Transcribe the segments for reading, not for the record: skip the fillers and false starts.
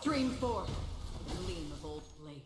Stream forth, gleam of old blades.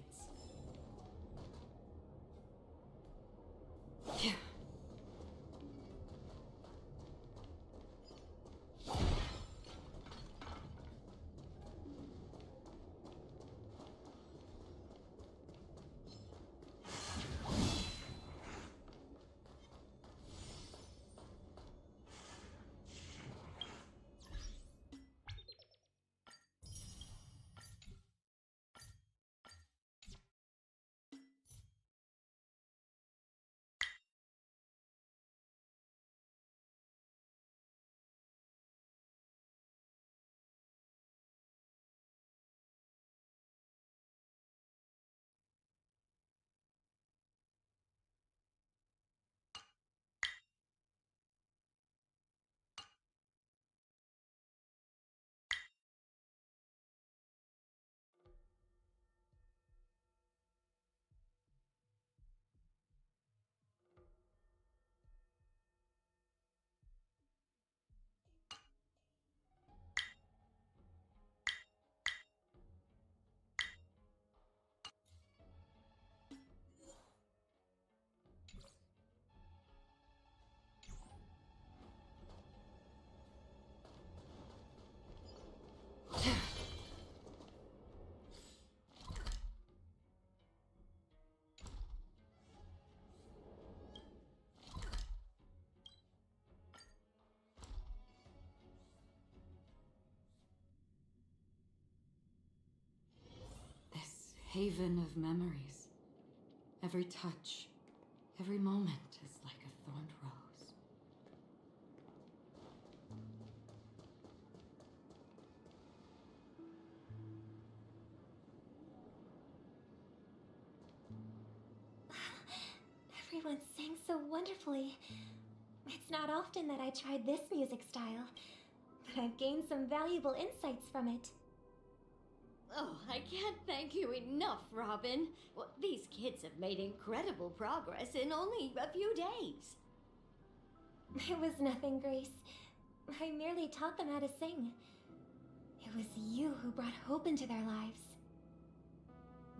This haven of memories. Every touch, every moment is like a thorned rose. Everyone sang so wonderfully. It's not often that I tried this music style, but I've gained some valuable insights from it. Oh, I can't thank you enough, Robin. Well, these kids have made incredible progress in only a few days. It was nothing, Grace. I merely taught them how to sing. It was you who brought hope into their lives.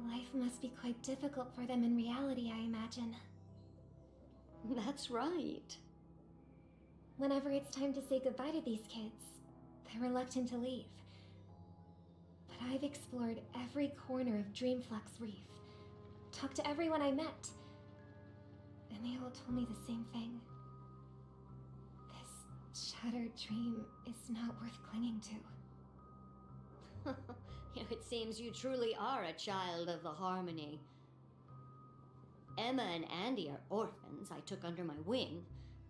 Life must be quite difficult for them in reality, I imagine. That's right. Whenever it's time to say goodbye to these kids, they're reluctant to leave. But I've explored every corner of Dreamflux Reef, talked to everyone I met, and they all told me the same thing. This shattered dream is not worth clinging to. It seems you truly are a child of the Harmony. Emma and Andy are orphans I took under my wing.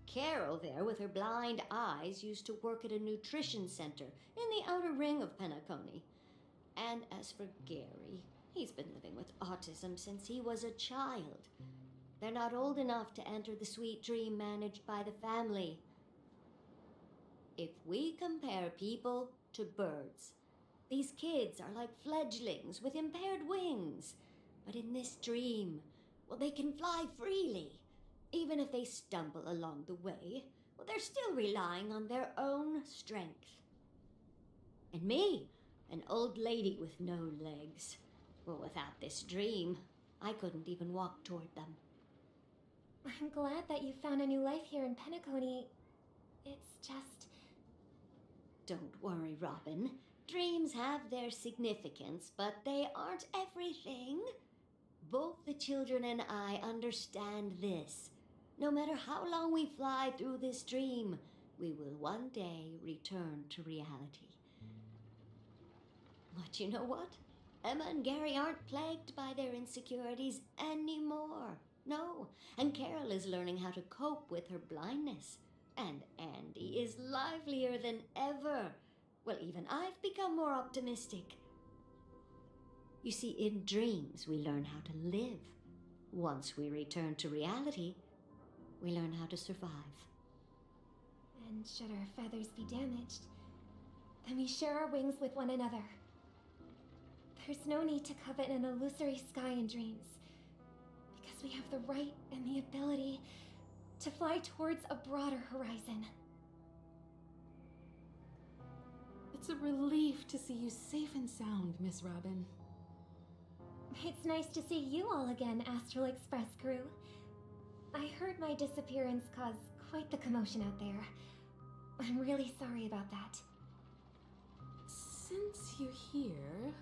Carol there, with her blind eyes, used to work at a nutrition center in the outer ring of Penacony. And as for Gary, he's been living with autism since he was a child. They're not old enough to enter the sweet dream managed by the family. If we compare people to birds, these kids are like fledglings with impaired wings. But in this dream, well, they can fly freely. Even if they stumble along the way, well, they're still relying on their own strength. And me, an old lady with no legs. Well, without this dream, I couldn't even walk toward them. I'm glad that you found a new life here in Penacony. It's just... Don't worry, Robin. Dreams have their significance, but they aren't everything. Both the children and I understand this. No matter how long we fly through this dream, we will one day return to reality. But you know what? Emma and Gary aren't plagued by their insecurities anymore. No, and Carol is learning how to cope with her blindness. And Andy is livelier than ever. Well, even I've become more optimistic. You see, in dreams, we learn how to live. Once we return to reality, we learn how to survive. And should our feathers be damaged, then we share our wings with one another. There's no need to covet an illusory sky in dreams, because we have the right and the ability to fly towards a broader horizon. It's a relief to see you safe and sound, Miss Robin. It's nice to see you all again, Astral Express crew. I heard my disappearance caused quite the commotion out there. I'm really sorry about that. Since you're here,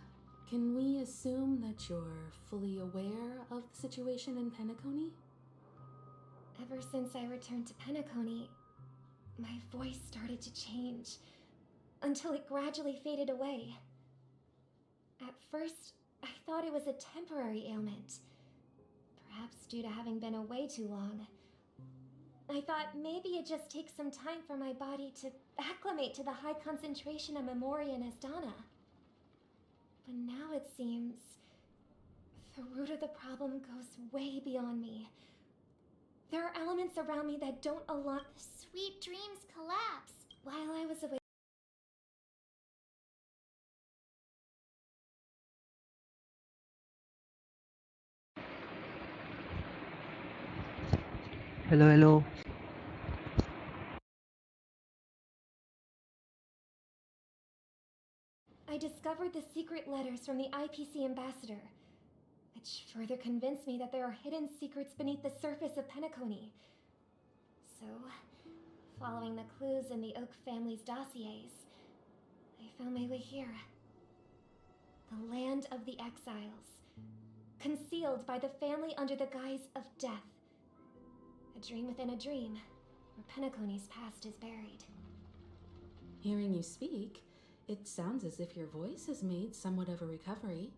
can we assume that you're fully aware of the situation in Penacony? Ever since I returned to Penacony, my voice started to change, until it gradually faded away. At first, I thought it was a temporary ailment, perhaps due to having been away too long. I thought maybe it just takes some time for my body to acclimate to the high concentration of Memoria and Asdana. But now it seems the root of the problem goes way beyond me. There are elements around me that don't align. The sweet dreams collapse. While I was away. Hello, hello. I discovered the secret letters from the IPC ambassador, which further convinced me that there are hidden secrets beneath the surface of Penacony. So, following the clues in the Oak family's dossiers, I found my way here. The land of the exiles, concealed by the family under the guise of death. A dream within a dream, where Penacony's past is buried. Hearing you speak, it sounds as if your voice has made somewhat of a recovery.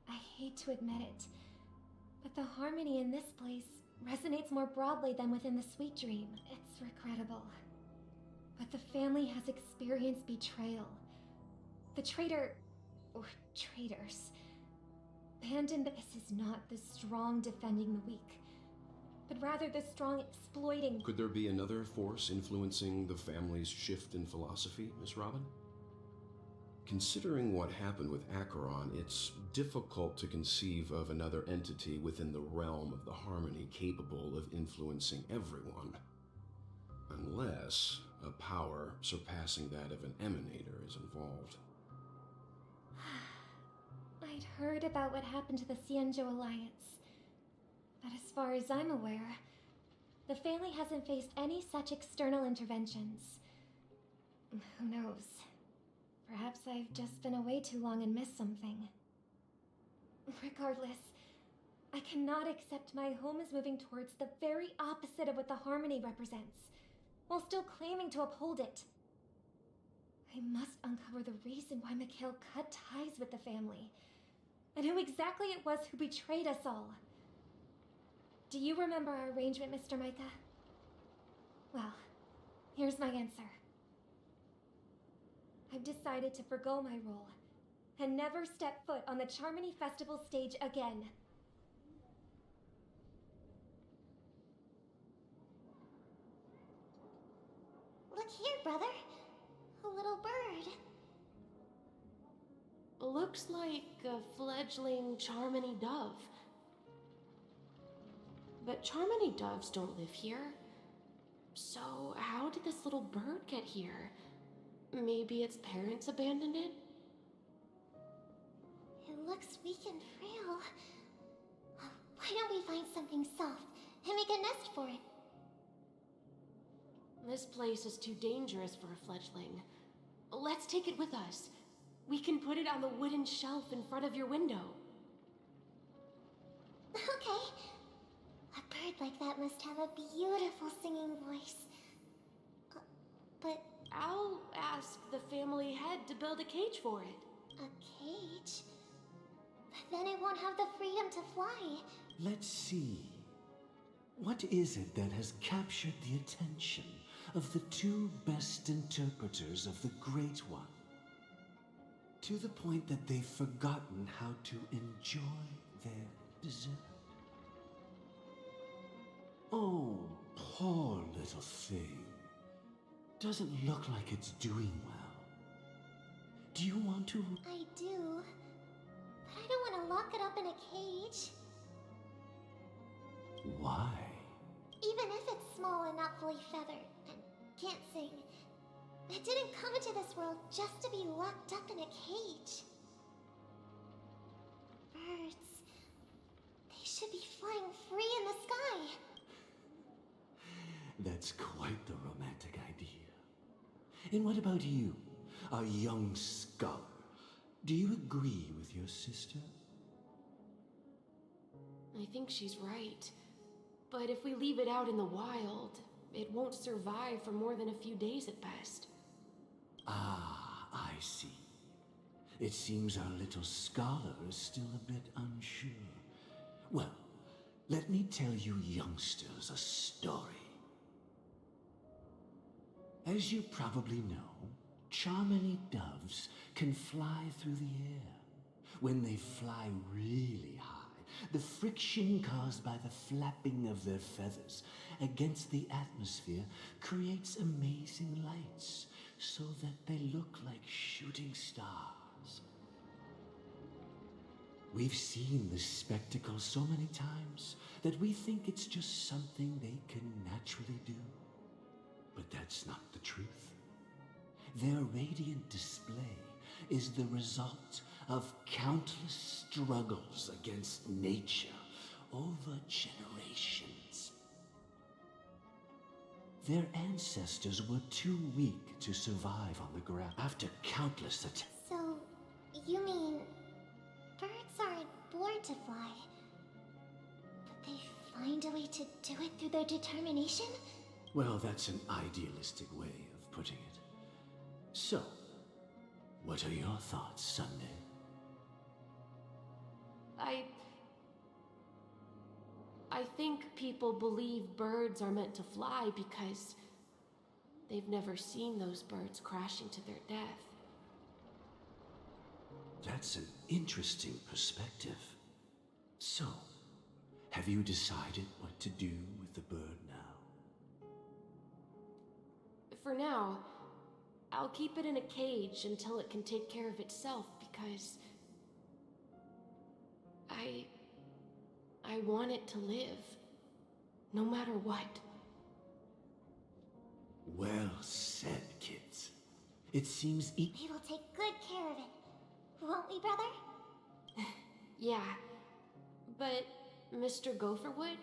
I hate to admit it, but the harmony in this place resonates more broadly than within the sweet dream. It's regrettable, but the family has experienced betrayal. The traitor, or traitors, abandoned. This is not the strong defending the weak, but rather the strong exploiting. Could there be another force influencing the family's shift in philosophy, Miss Robin? Considering what happened with Acheron, it's difficult to conceive of another entity within the realm of the Harmony capable of influencing everyone. Unless a power surpassing that of an emanator is involved. I'd heard about what happened to the Xianzhou Alliance, but as far as I'm aware, the family hasn't faced any such external interventions. Who knows? Perhaps I've just been away too long and missed something. Regardless, I cannot accept my home is moving towards the very opposite of what the Harmony represents, while still claiming to uphold it. I must uncover the reason why Mikhail cut ties with the family, and who exactly it was who betrayed us all. Do you remember our arrangement, Mr. Micah? Well, here's my answer. I've decided to forgo my role, and never step foot on the Charmony Festival stage again. Look here, brother. A little bird. Looks like a fledgling Charmony dove. But Charmony doves don't live here. So how did this little bird get here? Maybe its parents abandoned it? It looks weak and frail. Why don't we find something soft and make a nest for it? This place is too dangerous for a fledgling. Let's take it with us. We can put it on the wooden shelf in front of your window. Okay. A bird like that must have a beautiful singing voice. But I'll ask the family head to build a cage for it. a cage? But then it won't have the freedom to fly. Let's see. What is it that has captured the attention of the two best interpreters of the Great One? To the point that they've forgotten how to enjoy their dessert. Oh, poor little thing. Doesn't look like it's doing well. Do you want to? I do. But I don't want to lock it up in a cage. Why? Even if it's small and not fully feathered and can't sing, It didn't come into this world just to be locked up in a cage. Birds. They should be flying free in the sky. That's quite the romantic idea. And what about you, a young scholar? Do you agree with your sister? I think she's right. But if we leave it out in the wild, it won't survive for more than a few days at best. Ah, I see. It seems our little scholar is still a bit unsure. Well, let me tell you youngsters a story. As you probably know, Charmony doves can fly through the air. When they fly really high, the friction caused by the flapping of their feathers against the atmosphere creates amazing lights, so that they look like shooting stars. We've seen this spectacle so many times that we think it's just something they can naturally do. But that's not the truth. Their radiant display is the result of countless struggles against nature over generations. Their ancestors were too weak to survive on the ground after countless attacks. So, you mean birds aren't born to fly, but they find a way to do it through their determination? Well, that's an idealistic way of putting it. So, what are your thoughts, Sunday? I think people believe birds are meant to fly because they've never seen those birds crashing to their death. That's an interesting perspective. So, have you decided what to do with the bird now? For now, I'll keep it in a cage until it can take care of itself because I want it to live, no matter what. Well said, kids. It seems We will take good care of it. Won't we, brother? Yeah, but Mr. Gopherwood,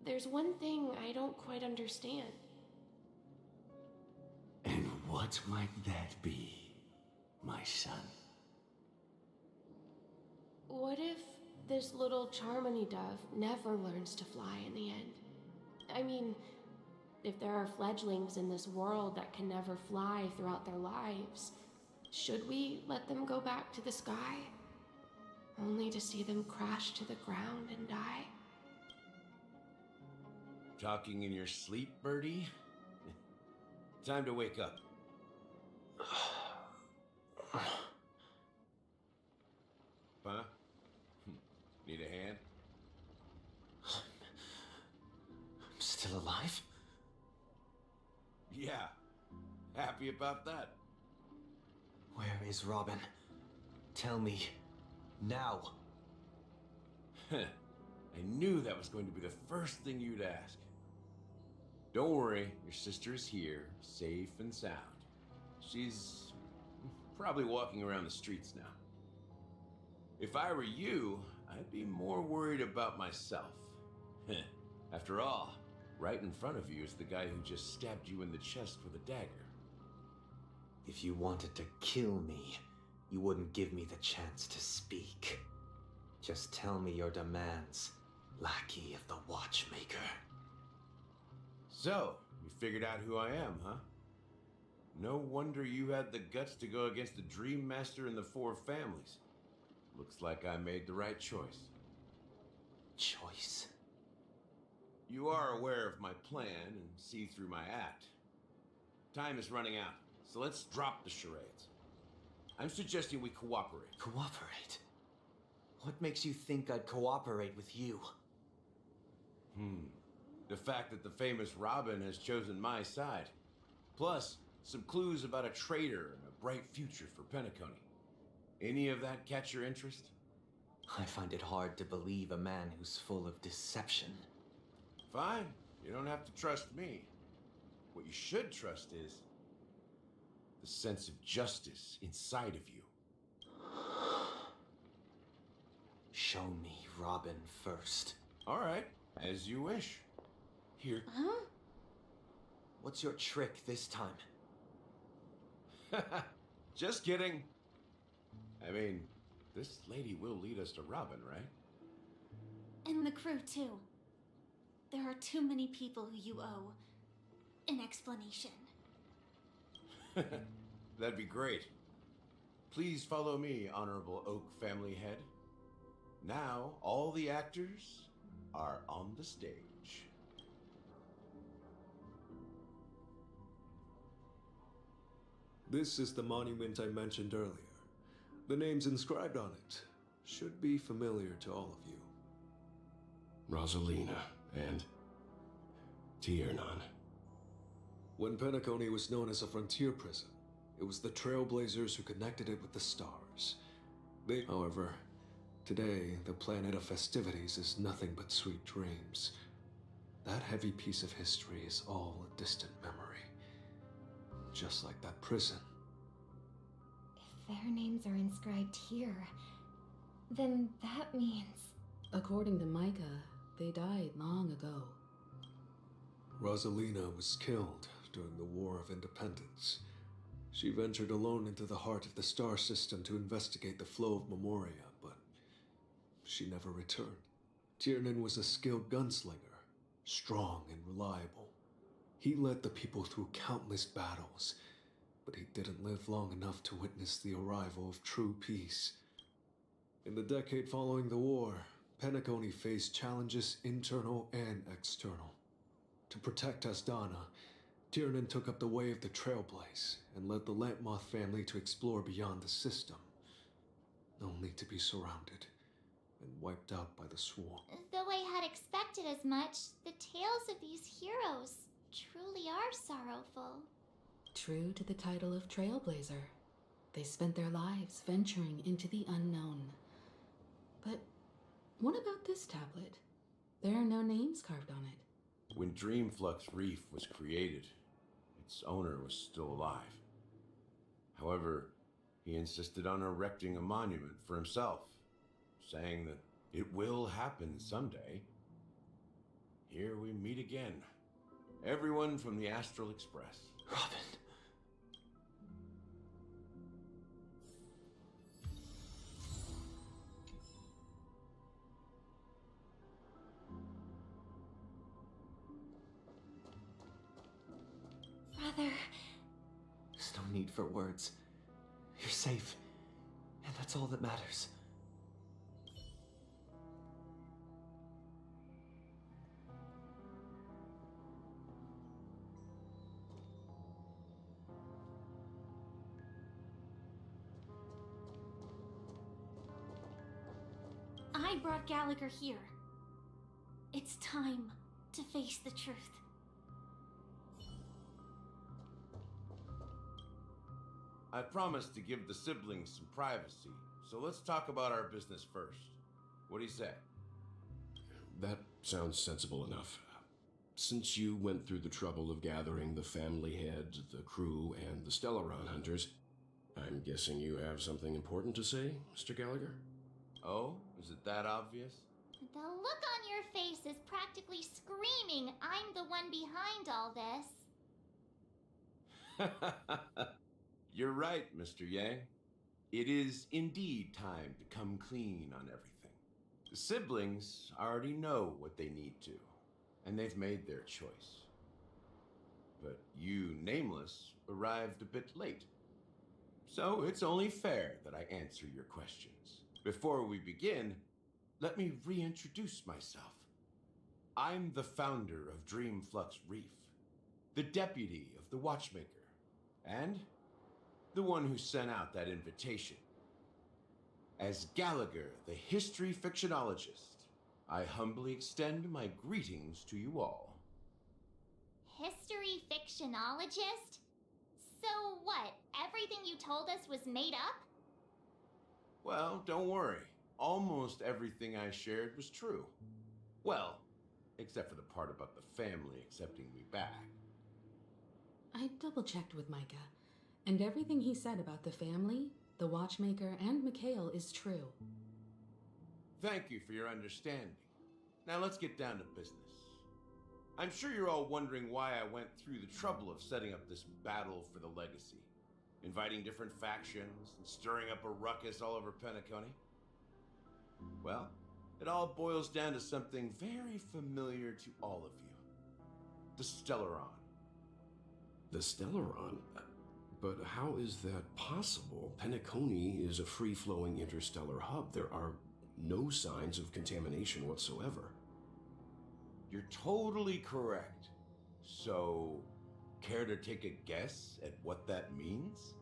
there's one thing I don't quite understand. And what might that be, my son? What if this little Charmony dove never learns to fly in the end? I mean, if there are fledglings in this world that can never fly throughout their lives, should we let them go back to the sky? Only to see them crash to the ground and die? Talking in your sleep, Birdie? Time to wake up. Huh? Need a hand? I'm still alive? Yeah. Happy about that. Where is Robin? Tell me. Now. I knew that was going to be the first thing you'd ask. Don't worry, your sister is here, safe and sound. She's probably walking around the streets now. If I were you, I'd be more worried about myself. After all, right in front of you is the guy who just stabbed you in the chest with a dagger. If you wanted to kill me, you wouldn't give me the chance to speak. Just tell me your demands, lackey of the Watchmaker. So, you figured out who I am, huh? No wonder you had the guts to go against the Dream Master and the Four Families. Looks like I made the right choice. Choice? You are aware of my plan and see through my act. Time is running out, so let's drop the charades. I'm suggesting we cooperate. Cooperate? What makes you think I'd cooperate with you? The fact that the famous Robin has chosen my side. Plus, some clues about a traitor and a bright future for Penacony. Any of that catch your interest? I find it hard to believe a man who's full of deception. Fine, you don't have to trust me. What you should trust is the sense of justice inside of you. Show me Robin first. All right, as you wish. Here. Huh? What's your trick this time? Just kidding. I mean, this lady will lead us to Robin, right? And the crew, too. There are too many people who you owe an explanation. That'd be great. Please follow me, Honorable Oak Family Head. Now, all the actors are on the stage. This is the monument I mentioned earlier. The names inscribed on it should be familiar to all of you. Rosalina and Tiernan. When Penacony was known as a frontier prison, it was the Trailblazers who connected it with the stars. However, today, the planet of festivities is nothing but sweet dreams. That heavy piece of history is all a distant memory. Just like that prison. If their names are inscribed here, then that means... According to Micah, they died long ago. Rosalina was killed during the War of Independence. She ventured alone into the heart of the star system to investigate the flow of Memoria, but she never returned. Tiernan was a skilled gunslinger, strong and reliable. He led the people through countless battles, but he didn't live long enough to witness the arrival of true peace. In the decade following the war, Penacony faced challenges internal and external. To protect Asdana, Tiernan took up the way of the Trailblaze and led the Lampmoth family to explore beyond the system, only to be surrounded and wiped out by the Swarm. Though I had expected as much, the tales of these heroes truly are sorrowful. True to the title of Trailblazer, they spent their lives venturing into the unknown. But what about this tablet? There are no names carved on it. When Dreamflux Reef was created, its owner was still alive. However, he insisted on erecting a monument for himself, saying that it will happen someday. Here we meet again. Everyone from the Astral Express. Robin. Brother... There's no need for words. You're safe, and that's all that matters. I brought Gallagher here. It's time to face the truth. I promised to give the siblings some privacy, so let's talk about our business first. What do you say? That sounds sensible enough. Since you went through the trouble of gathering the family head, the crew, and the Stellaron hunters, I'm guessing you have something important to say, Mr. Gallagher? Oh, is it that obvious? The look on your face is practically screaming, I'm the one behind all this. You're right, Mr. Yang. It is indeed time to come clean on everything. The siblings already know what they need to, and they've made their choice. But you, Nameless, arrived a bit late. So it's only fair that I answer your questions. Before we begin, let me reintroduce myself. I'm the founder of Dreamflux Reef, the deputy of the Watchmaker, and the one who sent out that invitation. As Gallagher, the history fictionologist, I humbly extend my greetings to you all. History fictionologist? So what, everything you told us was made up? Well, don't worry. Almost everything I shared was true. Well, except for the part about the family accepting me back. I double-checked with Micah. And everything he said about the family, the Watchmaker, and Mikhail is true. Thank you for your understanding. Now let's get down to business. I'm sure you're all wondering why I went through the trouble of setting up this battle for the legacy, inviting different factions and stirring up a ruckus all over Penacony. Well, it all boils down to something very familiar to all of you. The Stellaron. The Stellaron? But how is that possible? Penacony is a free-flowing interstellar hub. There are no signs of contamination whatsoever. You're totally correct. So, care to take a guess at what that means?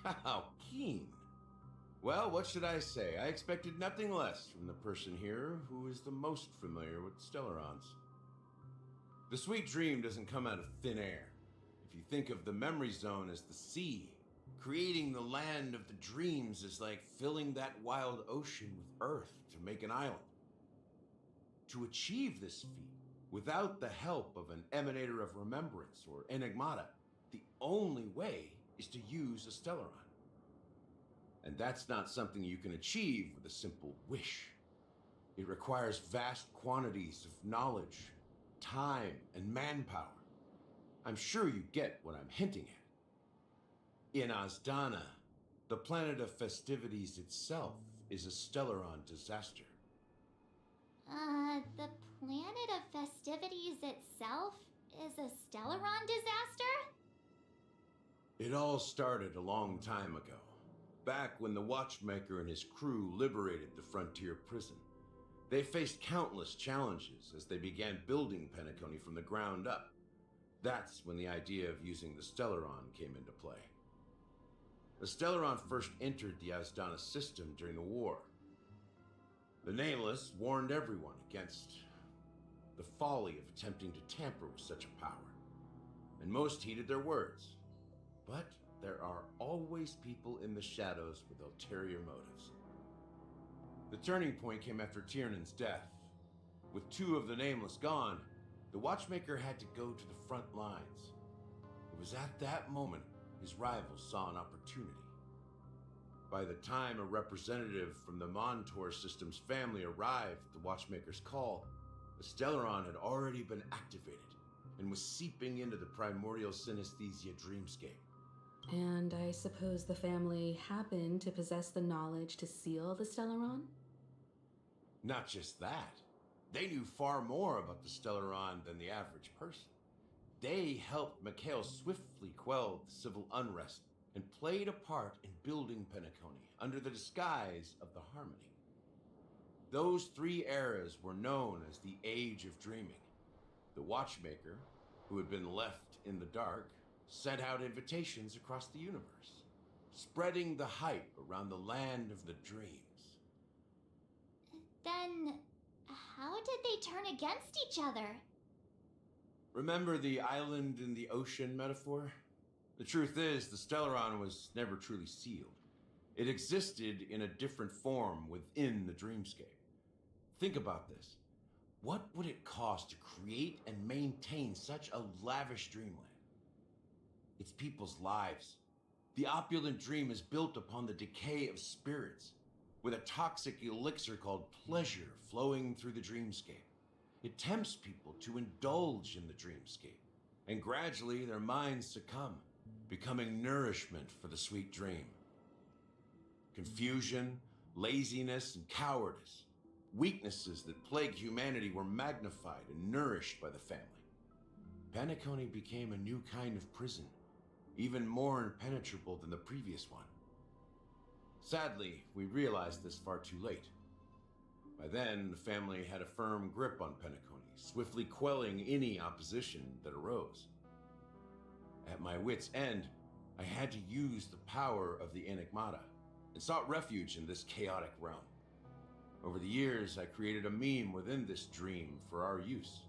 How keen. Well, what should I say? I expected nothing less from the person here who is the most familiar with Stellarons. The sweet dream doesn't come out of thin air. If you think of the memory zone as the sea, creating the land of the dreams is like filling that wild ocean with earth to make an island. To achieve this feat, without the help of an emanator of remembrance or enigmata, the only way is to use a Stellaron. And that's not something you can achieve with a simple wish. It requires vast quantities of knowledge, time, and manpower. I'm sure you get what I'm hinting at. In Azdana, the planet of festivities itself is a Stellaron disaster. The planet of festivities itself is a Stellaron disaster? It all started a long time ago, back when the Watchmaker and his crew liberated the frontier prison. They faced countless challenges as they began building Penacony from the ground up. That's when the idea of using the Stellaron came into play. The Stellaron first entered the Azdana system during the war. The Nameless warned everyone against the folly of attempting to tamper with such a power, and most heeded their words. But there are always people in the shadows with ulterior motives. The turning point came after Tiernan's death. With two of the Nameless gone, the Watchmaker had to go to the front lines. It was at that moment his rivals saw an opportunity. By the time a representative from the Montour system's family arrived at the Watchmaker's call, the Stellaron had already been activated and was seeping into the primordial synesthesia dreamscape. And I suppose the family happened to possess the knowledge to seal the Stellaron? Not just that. They knew far more about the Stellaron than the average person. They helped Mikhail swiftly quell the civil unrest and played a part in building Penacony under the disguise of the Harmony. Those three eras were known as the Age of Dreaming. The Watchmaker, who had been left in the dark, sent out invitations across the universe, spreading the hype around the land of the dreams. Then, how did they turn against each other? Remember the island in the ocean metaphor? The truth is, the Stellaron was never truly sealed. It existed in a different form within the dreamscape. Think about this. What would it cost to create and maintain such a lavish dreamland? It's people's lives. The opulent dream is built upon the decay of spirits, with a toxic elixir called pleasure flowing through the dreamscape. It tempts people to indulge in the dreamscape, and gradually their minds succumb, becoming nourishment for the sweet dream. Confusion, laziness, and cowardice, weaknesses that plague humanity, were magnified and nourished by the family. Penacony became a new kind of prison, even more impenetrable than the previous one. Sadly, we realized this far too late. By then, the family had a firm grip on Penacony, swiftly quelling any opposition that arose. At my wit's end, I had to use the power of the Enigmata, and sought refuge in this chaotic realm. Over the years, I created a meme within this dream for our use.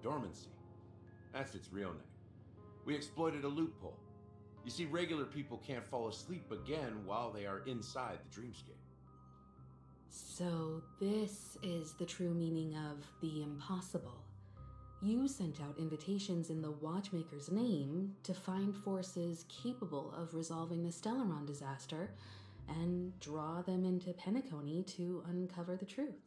Dormancy. That's its real name. We exploited a loophole. You see, regular people can't fall asleep again while they are inside the dreamscape. So, this is the true meaning of the impossible. You sent out invitations in the Watchmaker's name to find forces capable of resolving the Stellaron disaster and draw them into Penacony to uncover the truth.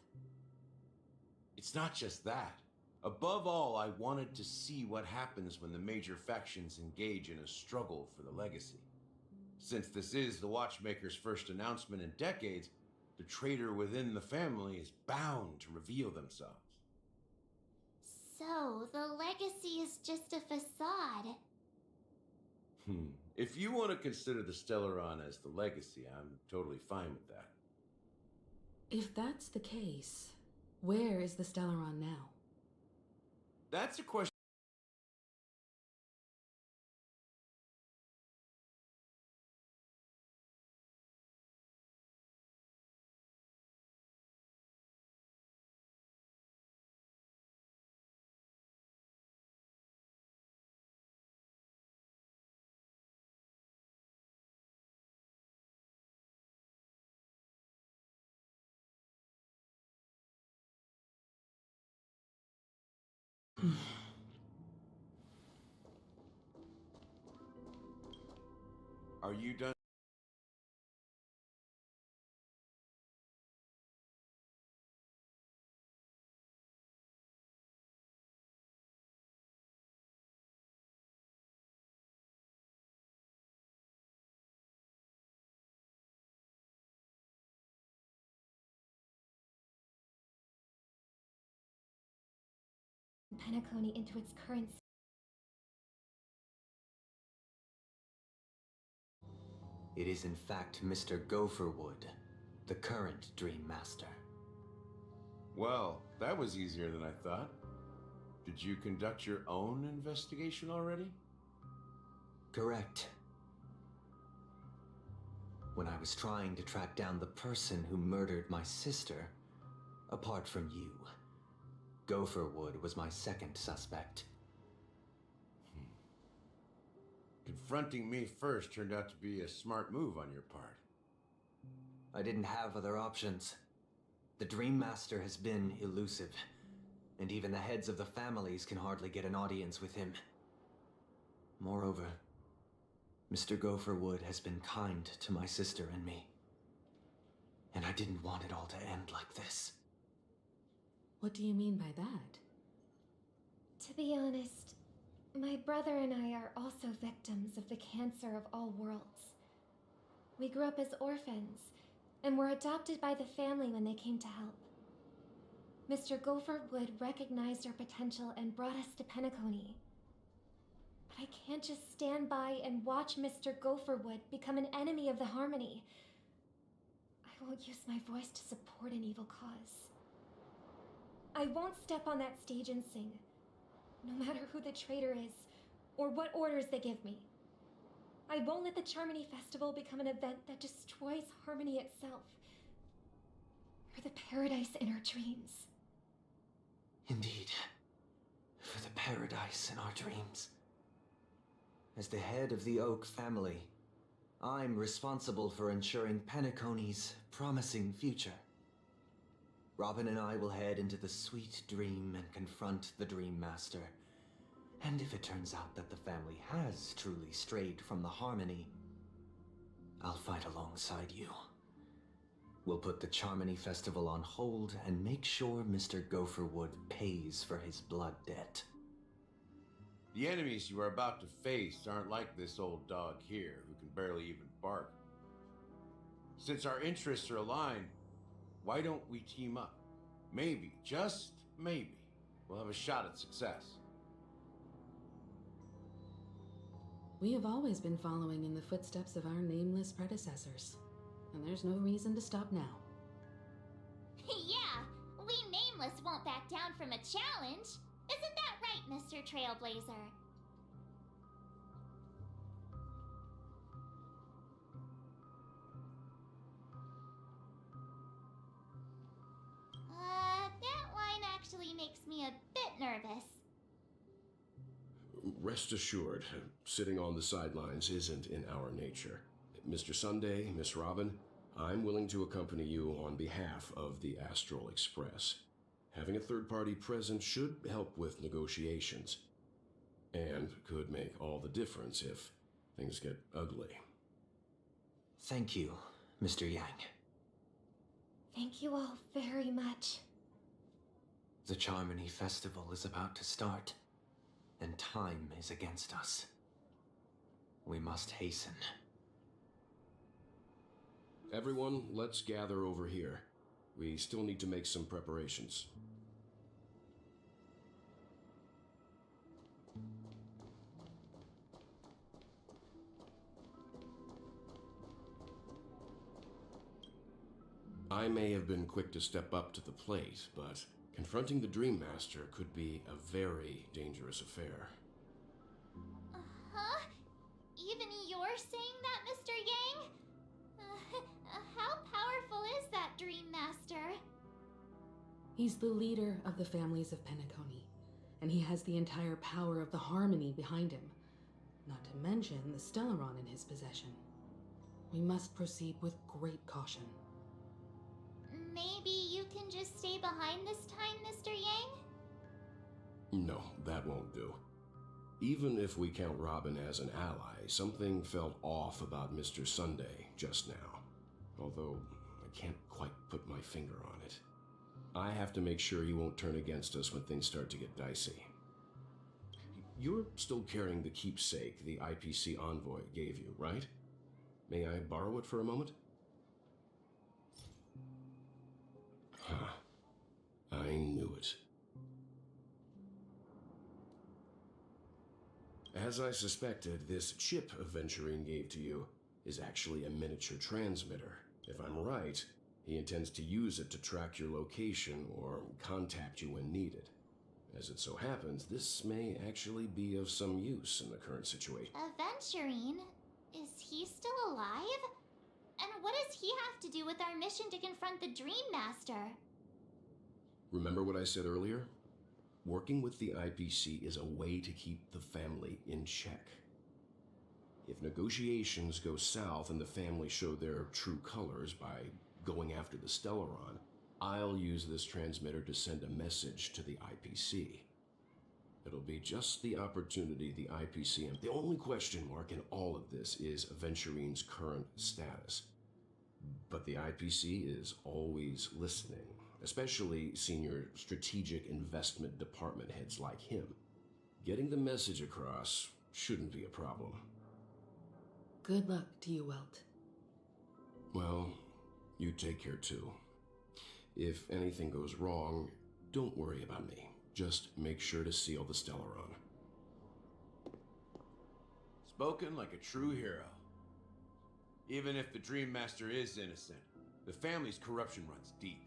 It's not just that. Above all, I wanted to see what happens when the major factions engage in a struggle for the legacy. Since this is the Watchmaker's first announcement in decades, the traitor within the family is bound to reveal themselves. So, the legacy is just a facade. If you want to consider the Stellaron as the legacy, I'm totally fine with that. If that's the case, where is the Stellaron now? That's a question. Are you done? Penacony into its current. It is in fact Mr. Gopherwood, the current Dream Master. Well, that was easier than I thought. Did you conduct your own investigation already? Correct. When I was trying to track down the person who murdered my sister, apart from you, Gopherwood was my second suspect. Confronting me first turned out to be a smart move on your part. I didn't have other options. The Dream Master has been elusive, and even the heads of the families can hardly get an audience with him. Moreover, Mr. Gopherwood has been kind to my sister and me, and I didn't want it all to end like this. What do you mean by that? To be honest, my brother and I are also victims of the cancer of all worlds. We grew up as orphans and were adopted by the family when they came to help. Mr. Gopherwood recognized our potential and brought us to Penacony. But I can't just stand by and watch Mr. Gopherwood become an enemy of the Harmony. I won't use my voice to support an evil cause. I won't step on that stage and sing, no matter who the traitor is, or what orders they give me. I won't let the Charmony Festival become an event that destroys Harmony itself, or the paradise in our dreams. Indeed, for the paradise in our dreams. As the head of the Oak family, I'm responsible for ensuring Penacony's promising future. Robin and I will head into the Sweet Dream and confront the Dream Master. And if it turns out that the family has truly strayed from the Harmony, I'll fight alongside you. We'll put the Charmony Festival on hold and make sure Mr. Gopherwood pays for his blood debt. The enemies you are about to face aren't like this old dog here, who can barely even bark. Since our interests are aligned, why don't we team up? Maybe, just maybe, we'll have a shot at success. We have always been following in the footsteps of our nameless predecessors, and there's no reason to stop now. Yeah, we Nameless won't back down from a challenge. Isn't that right, Mr. Trailblazer? That line actually makes me a bit nervous. Rest assured, sitting on the sidelines isn't in our nature. Mr. Sunday, Miss Robin, I'm willing to accompany you on behalf of the Astral Express. Having a third party present should help with negotiations, and could make all the difference if things get ugly. Thank you, Mr. Yang. Thank you all very much. The Charmony Festival is about to start, and time is against us. We must hasten. Everyone, let's gather over here. We still need to make some preparations. I may have been quick to step up to the plate, but confronting the Dream Master could be a very dangerous affair. Huh? Even you're saying that, Mr. Yang? How powerful is that Dream Master? He's the leader of the families of Penacony, and he has the entire power of the Harmony behind him, not to mention the Stellaron in his possession. We must proceed with great caution. Maybe you can just stay behind this time, Mr. Yang? No, that won't do. Even if we count Robin as an ally, something felt off about Mr. Sunday just now. Although, I can't quite put my finger on it. I have to make sure he won't turn against us when things start to get dicey. You're still carrying the keepsake the IPC envoy gave you, right? May I borrow it for a moment? Huh. I knew it. As I suspected, this chip Aventurine gave to you is actually a miniature transmitter. If I'm right, he intends to use it to track your location or contact you when needed. As it so happens, this may actually be of some use in the current situation. Aventurine? Is he still alive? And what does he have to do with our mission to confront the Dream Master? Remember what I said earlier? Working with the IPC is a way to keep the family in check. If negotiations go south and the family show their true colors by going after the Stellaron, I'll use this transmitter to send a message to the IPC. It'll be just the opportunity the IPC and the only question mark in all of this is Aventurine's current status. But the IPC is always listening, especially senior strategic investment department heads like him. Getting the message across shouldn't be a problem. Good luck to you, Welt. Well, you take care too. If anything goes wrong, don't worry about me. Just make sure to seal the Stellaron. Spoken like a true hero. Even if the Dream Master is innocent, the family's corruption runs deep.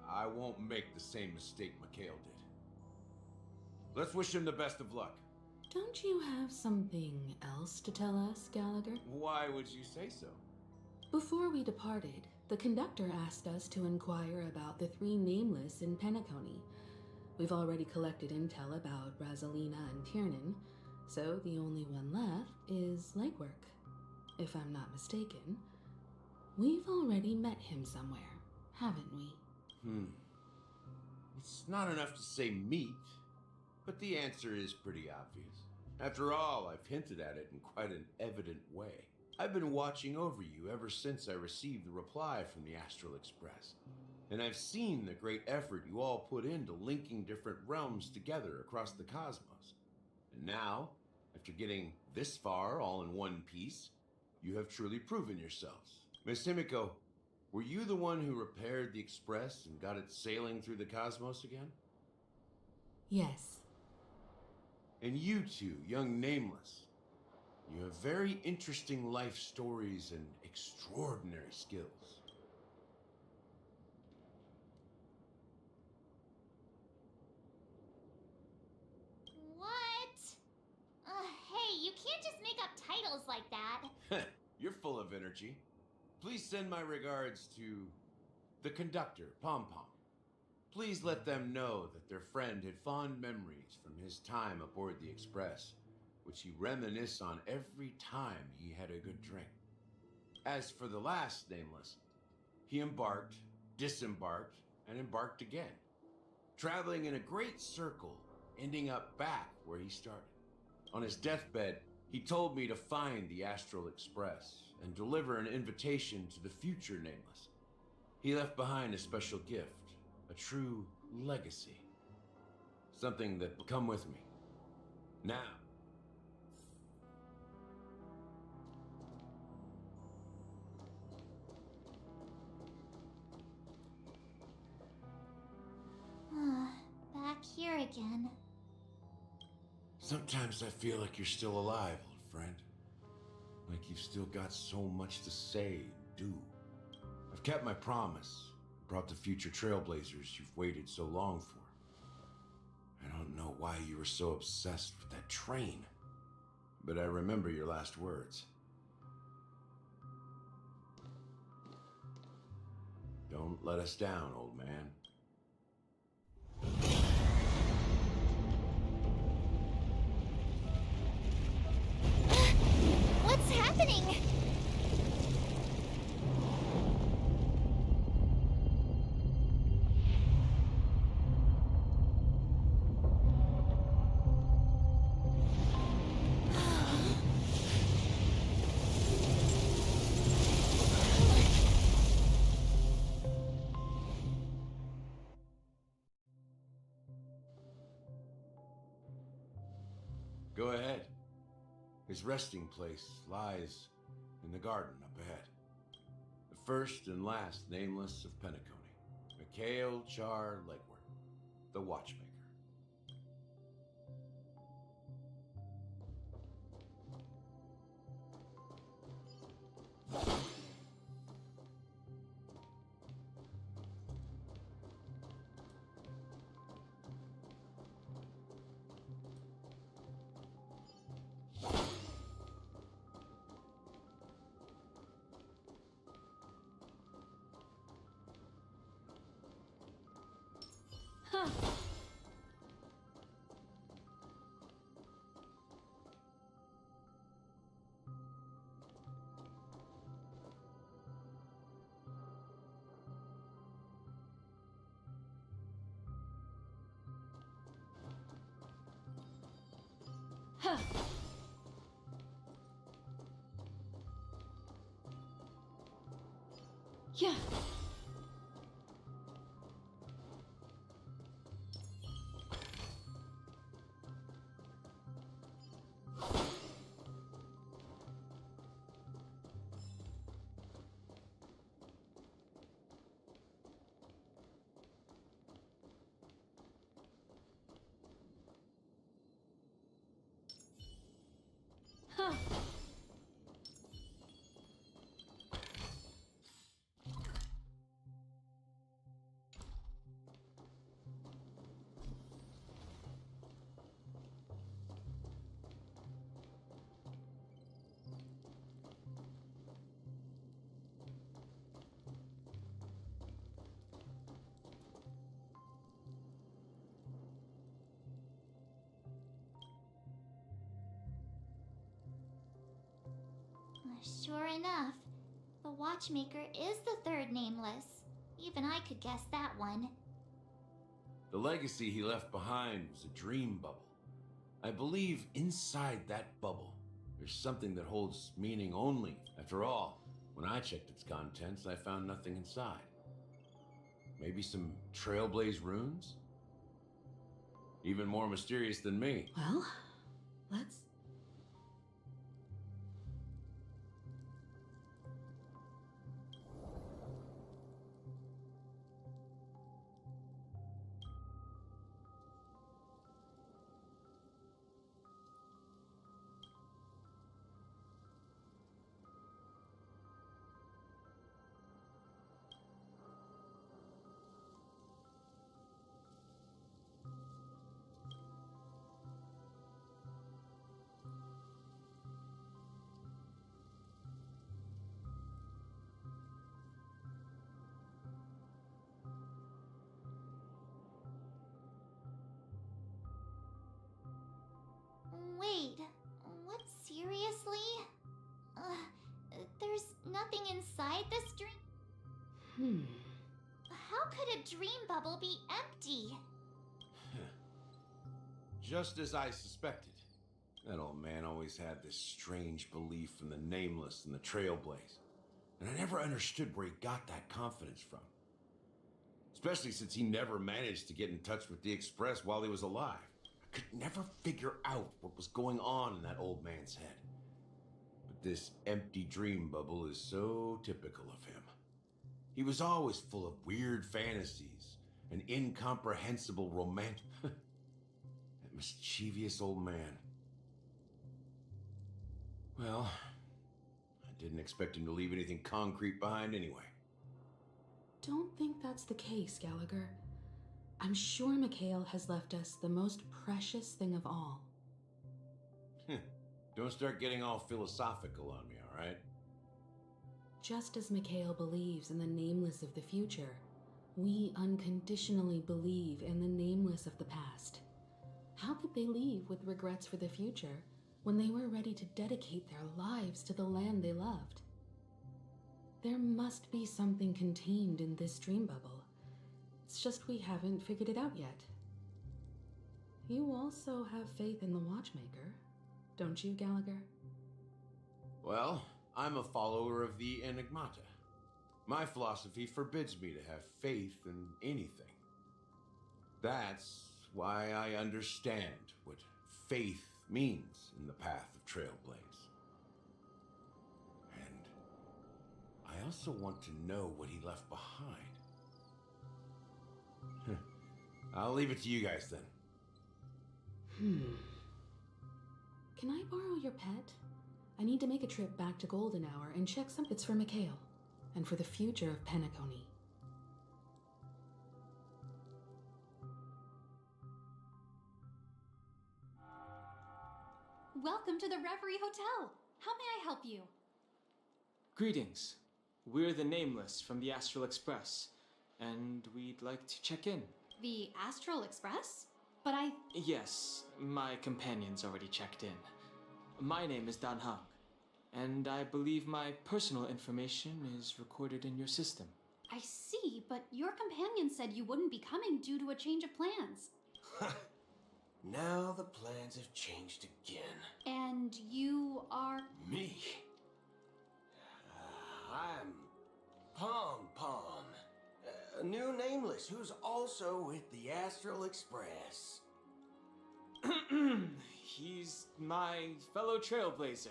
I won't make the same mistake Mikhail did. Let's wish him the best of luck. Don't you have something else to tell us, Gallagher? Why would you say so? Before we departed, the conductor asked us to inquire about the three nameless in Penacony. We've already collected intel about Razalina and Tiernan, so the only one left is Legwork. If I'm not mistaken, we've already met him somewhere, haven't we? It's not enough to say meet, but the answer is pretty obvious. After all, I've hinted at it in quite an evident way. I've been watching over you ever since I received the reply from the Astral Express. And I've seen the great effort you all put into linking different realms together across the cosmos. And now, after getting this far all in one piece, you have truly proven yourselves. Miss Himiko, were you the one who repaired the Express and got it sailing through the cosmos again? Yes. And you two, young Nameless, you have very interesting life stories and extraordinary skills. What? Hey, you can't just make up titles like that. You're full of energy. Please send my regards to the conductor, Pom Pom. Please let them know that their friend had fond memories from his time aboard the Express, which he reminisced on every time he had a good drink. As for the last nameless, he embarked, disembarked, and embarked again, traveling in a great circle, ending up back where he started. On his deathbed, he told me to find the Astral Express and deliver an invitation to the future nameless. He left behind a special gift, a true legacy. Something that will come with me. Now. Back here again. Sometimes I feel like you're still alive, old friend. Like you've still got so much to say and do. I've kept my promise, brought the future trailblazers you've waited so long for. I don't know why you were so obsessed with that train, but I remember your last words. Don't let us down, old man. What's happening? Go ahead. His resting place lies in the garden up ahead. The first and last nameless of Penacony, Mikhail Char Legward, the Watchmaker. Huh. Huh. Yeah. Huh. Sure enough, the Watchmaker is the third nameless. Even I could guess that one. The legacy he left behind was a dream bubble. I believe inside that bubble, there's something that holds meaning only. After all, when I checked its contents, I found nothing inside. Maybe some Trailblaze runes? Even more mysterious than me. Well, let's. nothing inside this dream? How could a dream bubble be empty? Just as I suspected. That old man always had this strange belief in the nameless and the trailblaze. And I never understood where he got that confidence from. Especially since he never managed to get in touch with the Express while he was alive. I could never figure out what was going on in that old man's head. But this empty dream bubble is so typical of him. He was always full of weird fantasies and incomprehensible romantic... That mischievous old man. Well, I didn't expect him to leave anything concrete behind anyway. Don't think that's the case, Gallagher. I'm sure Mikhail has left us the most precious thing of all. Don't start getting all philosophical on me, all right? Just as Mikhail believes in the nameless of the future, we unconditionally believe in the nameless of the past. How could they leave with regrets for the future when they were ready to dedicate their lives to the land they loved? There must be something contained in this dream bubble. It's just we haven't figured it out yet. You also have faith in the Watchmaker, don't you, Gallagher? Well, I'm a follower of the Enigmata. My philosophy forbids me to have faith in anything. That's why I understand what faith means in the path of Trailblaze. And I also want to know what he left behind. I'll leave it to you guys then. Can I borrow your pet? I need to make a trip back to Golden Hour and check some. It's for Mikhail, and for the future of Penacony. Welcome to the Reverie Hotel. How may I help you? Greetings. We're the Nameless from the Astral Express, and we'd like to check in. The Astral Express? But I... Yes, my companion's already checked in. My name is Dan Hang, and I believe my personal information is recorded in your system. I see, but your companion said you wouldn't be coming due to a change of plans. Now the plans have changed again. And you are... Me? I'm Pom Pom, a new Nameless who's also with the Astral Express. He's my fellow trailblazer.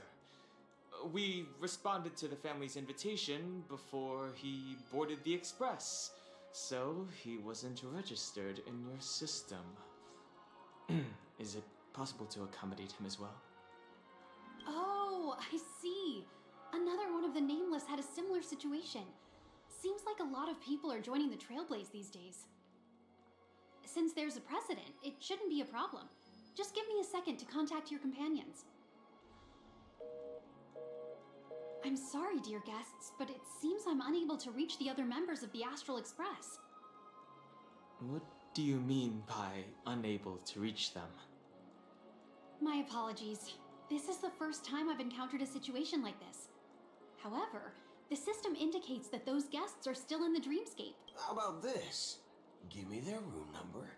We responded to the family's invitation before he boarded the express, so he wasn't registered in your system. Is it possible to accommodate him as well? Oh, I see. Another one of the Nameless had a similar situation. Seems like a lot of people are joining the Trailblaze these days. Since there's a precedent, it shouldn't be a problem. Just give me a second to contact your companions. I'm sorry, dear guests, but it seems I'm unable to reach the other members of the Astral Express. What do you mean by unable to reach them? My apologies. This is the first time I've encountered a situation like this. However, the system indicates that those guests are still in the dreamscape. How about this? Give me their room number,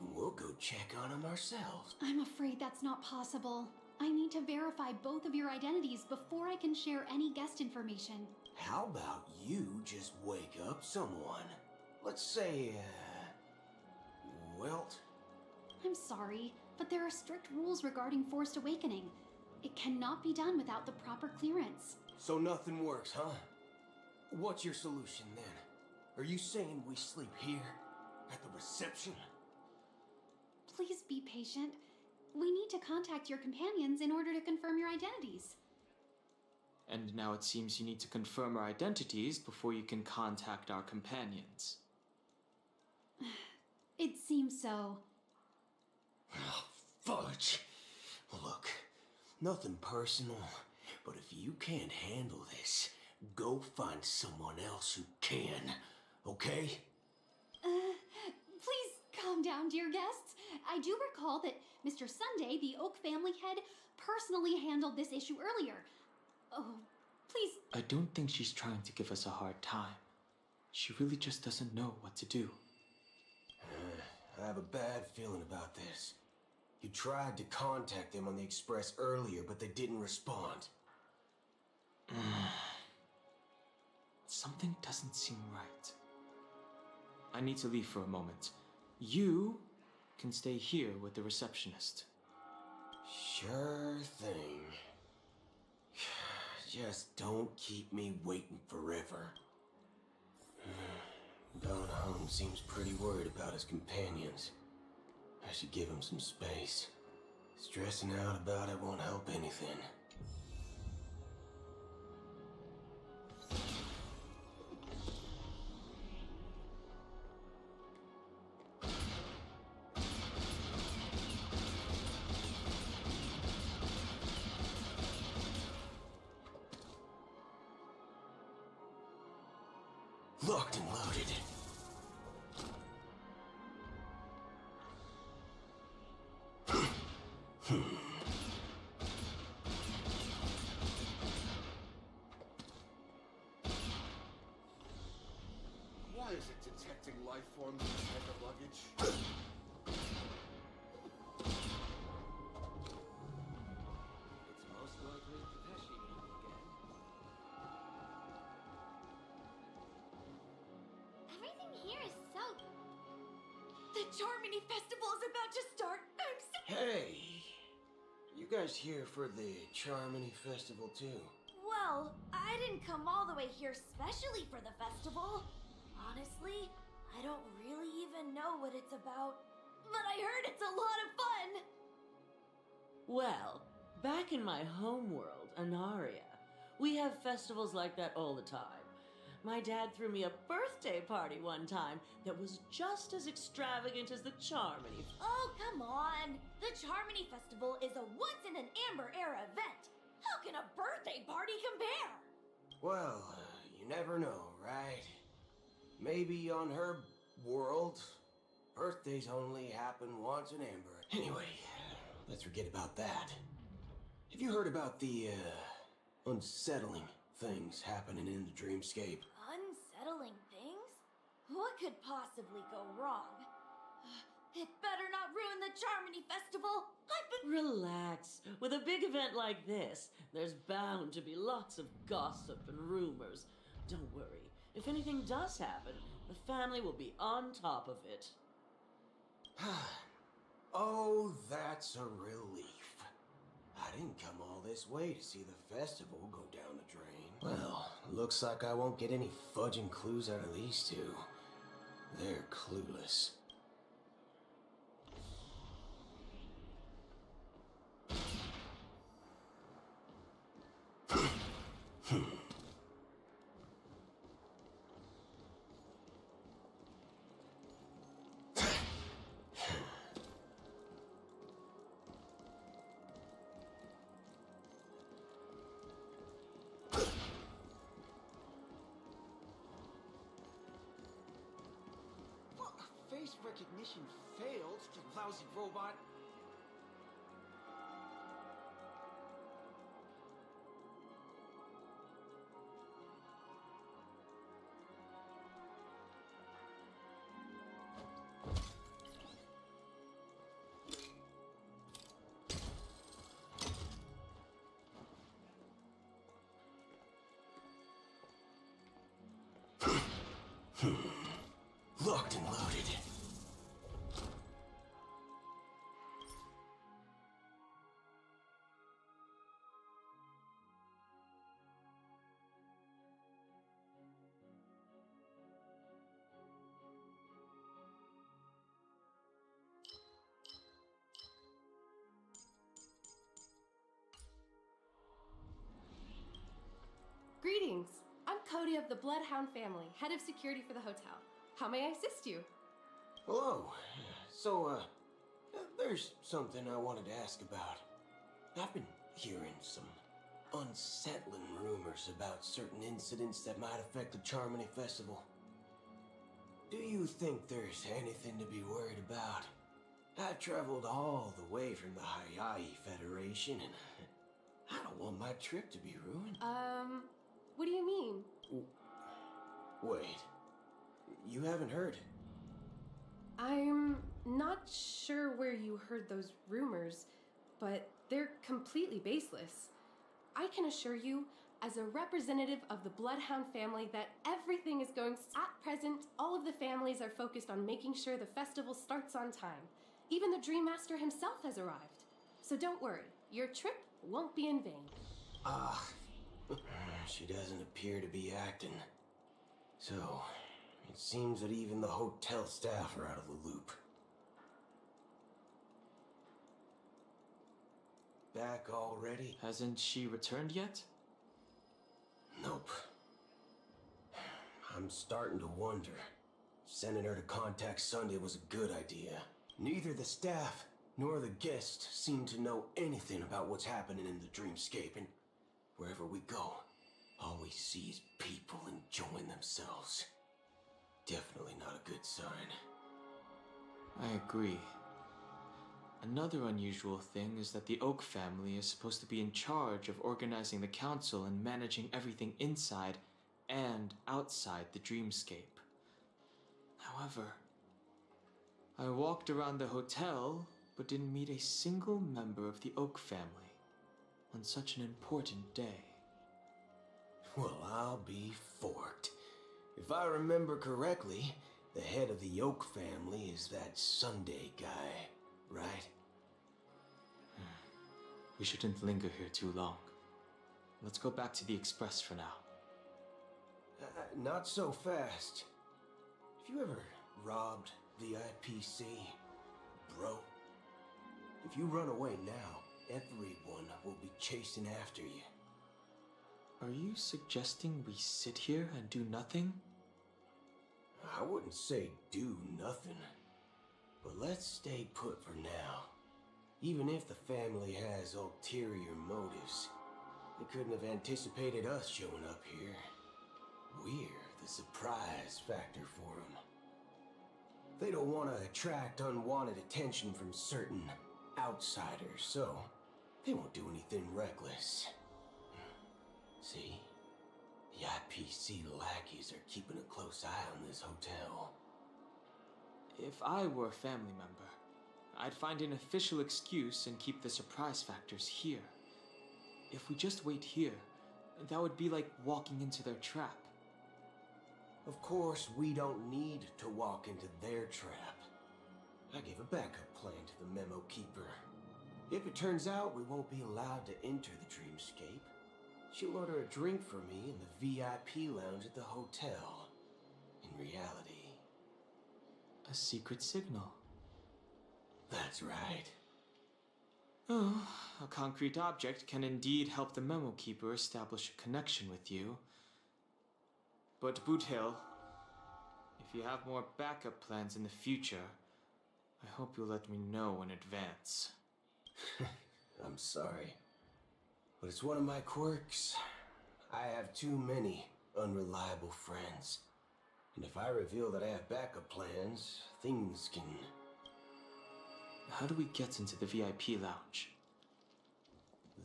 and we'll go check on them ourselves. I'm afraid that's not possible. I need to verify both of your identities before I can share any guest information. How about you just wake up someone? Let's say, Welt? I'm sorry, but there are strict rules regarding forced awakening. It cannot be done without the proper clearance. So nothing works, huh? What's your solution then? Are you saying we sleep here? At the reception? Please be patient. We need to contact your companions in order to confirm your identities. And now it seems you need to confirm our identities before you can contact our companions. It seems so. Oh, fudge. Look, nothing personal, but if you can't handle this, go find someone else who can, okay? Please calm down, dear guests. I do recall that Mr. Sunday, the Oak family head, personally handled this issue earlier. Oh, Please. I don't think she's trying to give us a hard time. She really just doesn't know what to do. I have a bad feeling about this. You tried to contact them on the Express earlier, but they didn't respond. Something doesn't seem right. I need to leave for a moment. You can stay here with the receptionist. Sure thing. Just don't keep me waiting forever. Don Home seems pretty worried about his companions. I should give him some space. Stressing out about it won't help anything. Locked and loaded. Why is it detecting life forms in this type of luggage? It's most likely Pesci again. Everything here is so... The Charmony Festival is about to start. I'm so... Hey! You guys here for the Charmony Festival too? Well, I didn't come all the way here specially for the festival. Honestly, I don't really even know what it's about. But I heard it's a lot of fun! Well, back in my home world, Anaria, we have festivals like that all the time. My dad threw me a birthday party one time that was just as extravagant as the Charmony. Oh, come on! The Charmony Festival is a once-in-an-Amber-era event! How can a birthday party compare? Well, you never know, right? Maybe on her world, birthdays only happen once in Amber. Anyway, let's forget about that. Have you heard about the, unsettling things happening in the dreamscape? Unsettling things? What could possibly go wrong? It better not ruin the Charmony Festival! Relax. With a big event like this, there's bound to be lots of gossip and rumors. Don't worry. If anything does happen, the family will be on top of it. Oh, that's a relief. I didn't come all this way to see the festival go down the drain. Well, looks like I won't get any fudging clues out of these two. They're clueless. Face recognition failed, you lousy robot. Locked and loaded. Greetings. I'm Cody of the Bloodhound family, head of security for the hotel. How may I assist you? Hello. So, there's something I wanted to ask about. I've been hearing some unsettling rumors about certain incidents that might affect the Charmony Festival. Do you think there's anything to be worried about? I've traveled all the way from the Hayai Federation, and I don't want my trip to be ruined. What do you mean? Wait. You haven't heard? I'm not sure where you heard those rumors, but they're completely baseless. I can assure you, as a representative of the Bloodhound family, that everything is going. At present, all of the families are focused on making sure the festival starts on time. Even the Dream Master himself has arrived. So don't worry, your trip won't be in vain. She doesn't appear to be acting. So, it seems that even the hotel staff are out of the loop. Back already? Hasn't she returned yet? Nope. I'm starting to wonder. Sending her to contact Sunday was a good idea. Neither the staff nor the guests seem to know anything about what's happening in the dreamscape, and wherever we go, all we see is people enjoying themselves. Definitely not a good sign. I agree. Another unusual thing is that the Oak family is supposed to be in charge of organizing the council and managing everything inside and outside the dreamscape. However, I walked around the hotel but didn't meet a single member of the Oak family on such an important day. Well, I'll be forked. If I remember correctly, the head of the Oak family is that Sunday guy, right? We shouldn't linger here too long. Let's go back to the Express for now. Not so fast. Have you ever robbed VIPC, bro? If you run away now, everyone will be chasing after you. Are you suggesting we sit here and do nothing? I wouldn't say do nothing, but let's stay put for now. Even if the family has ulterior motives, they couldn't have anticipated us showing up here. We're the surprise factor for them. They don't want to attract unwanted attention from certain outsiders, so they won't do anything reckless. See? The IPC lackeys are keeping a close eye on this hotel. If I were a family member, I'd find an official excuse and keep the surprise factors here. If we just wait here, that would be like walking into their trap. Of course, we don't need to walk into their trap. I gave a backup plan to the memo keeper. If it turns out we won't be allowed to enter the dreamscape, she'll order a drink for me in the VIP lounge at the hotel. In reality, a secret signal. That's right. Oh, a concrete object can indeed help the memo keeper establish a connection with you. But Boot Hill, if you have more backup plans in the future, I hope you'll let me know in advance. I'm sorry, but it's one of my quirks. I have too many unreliable friends. And if I reveal that I have backup plans, things can... How do we get into the VIP lounge?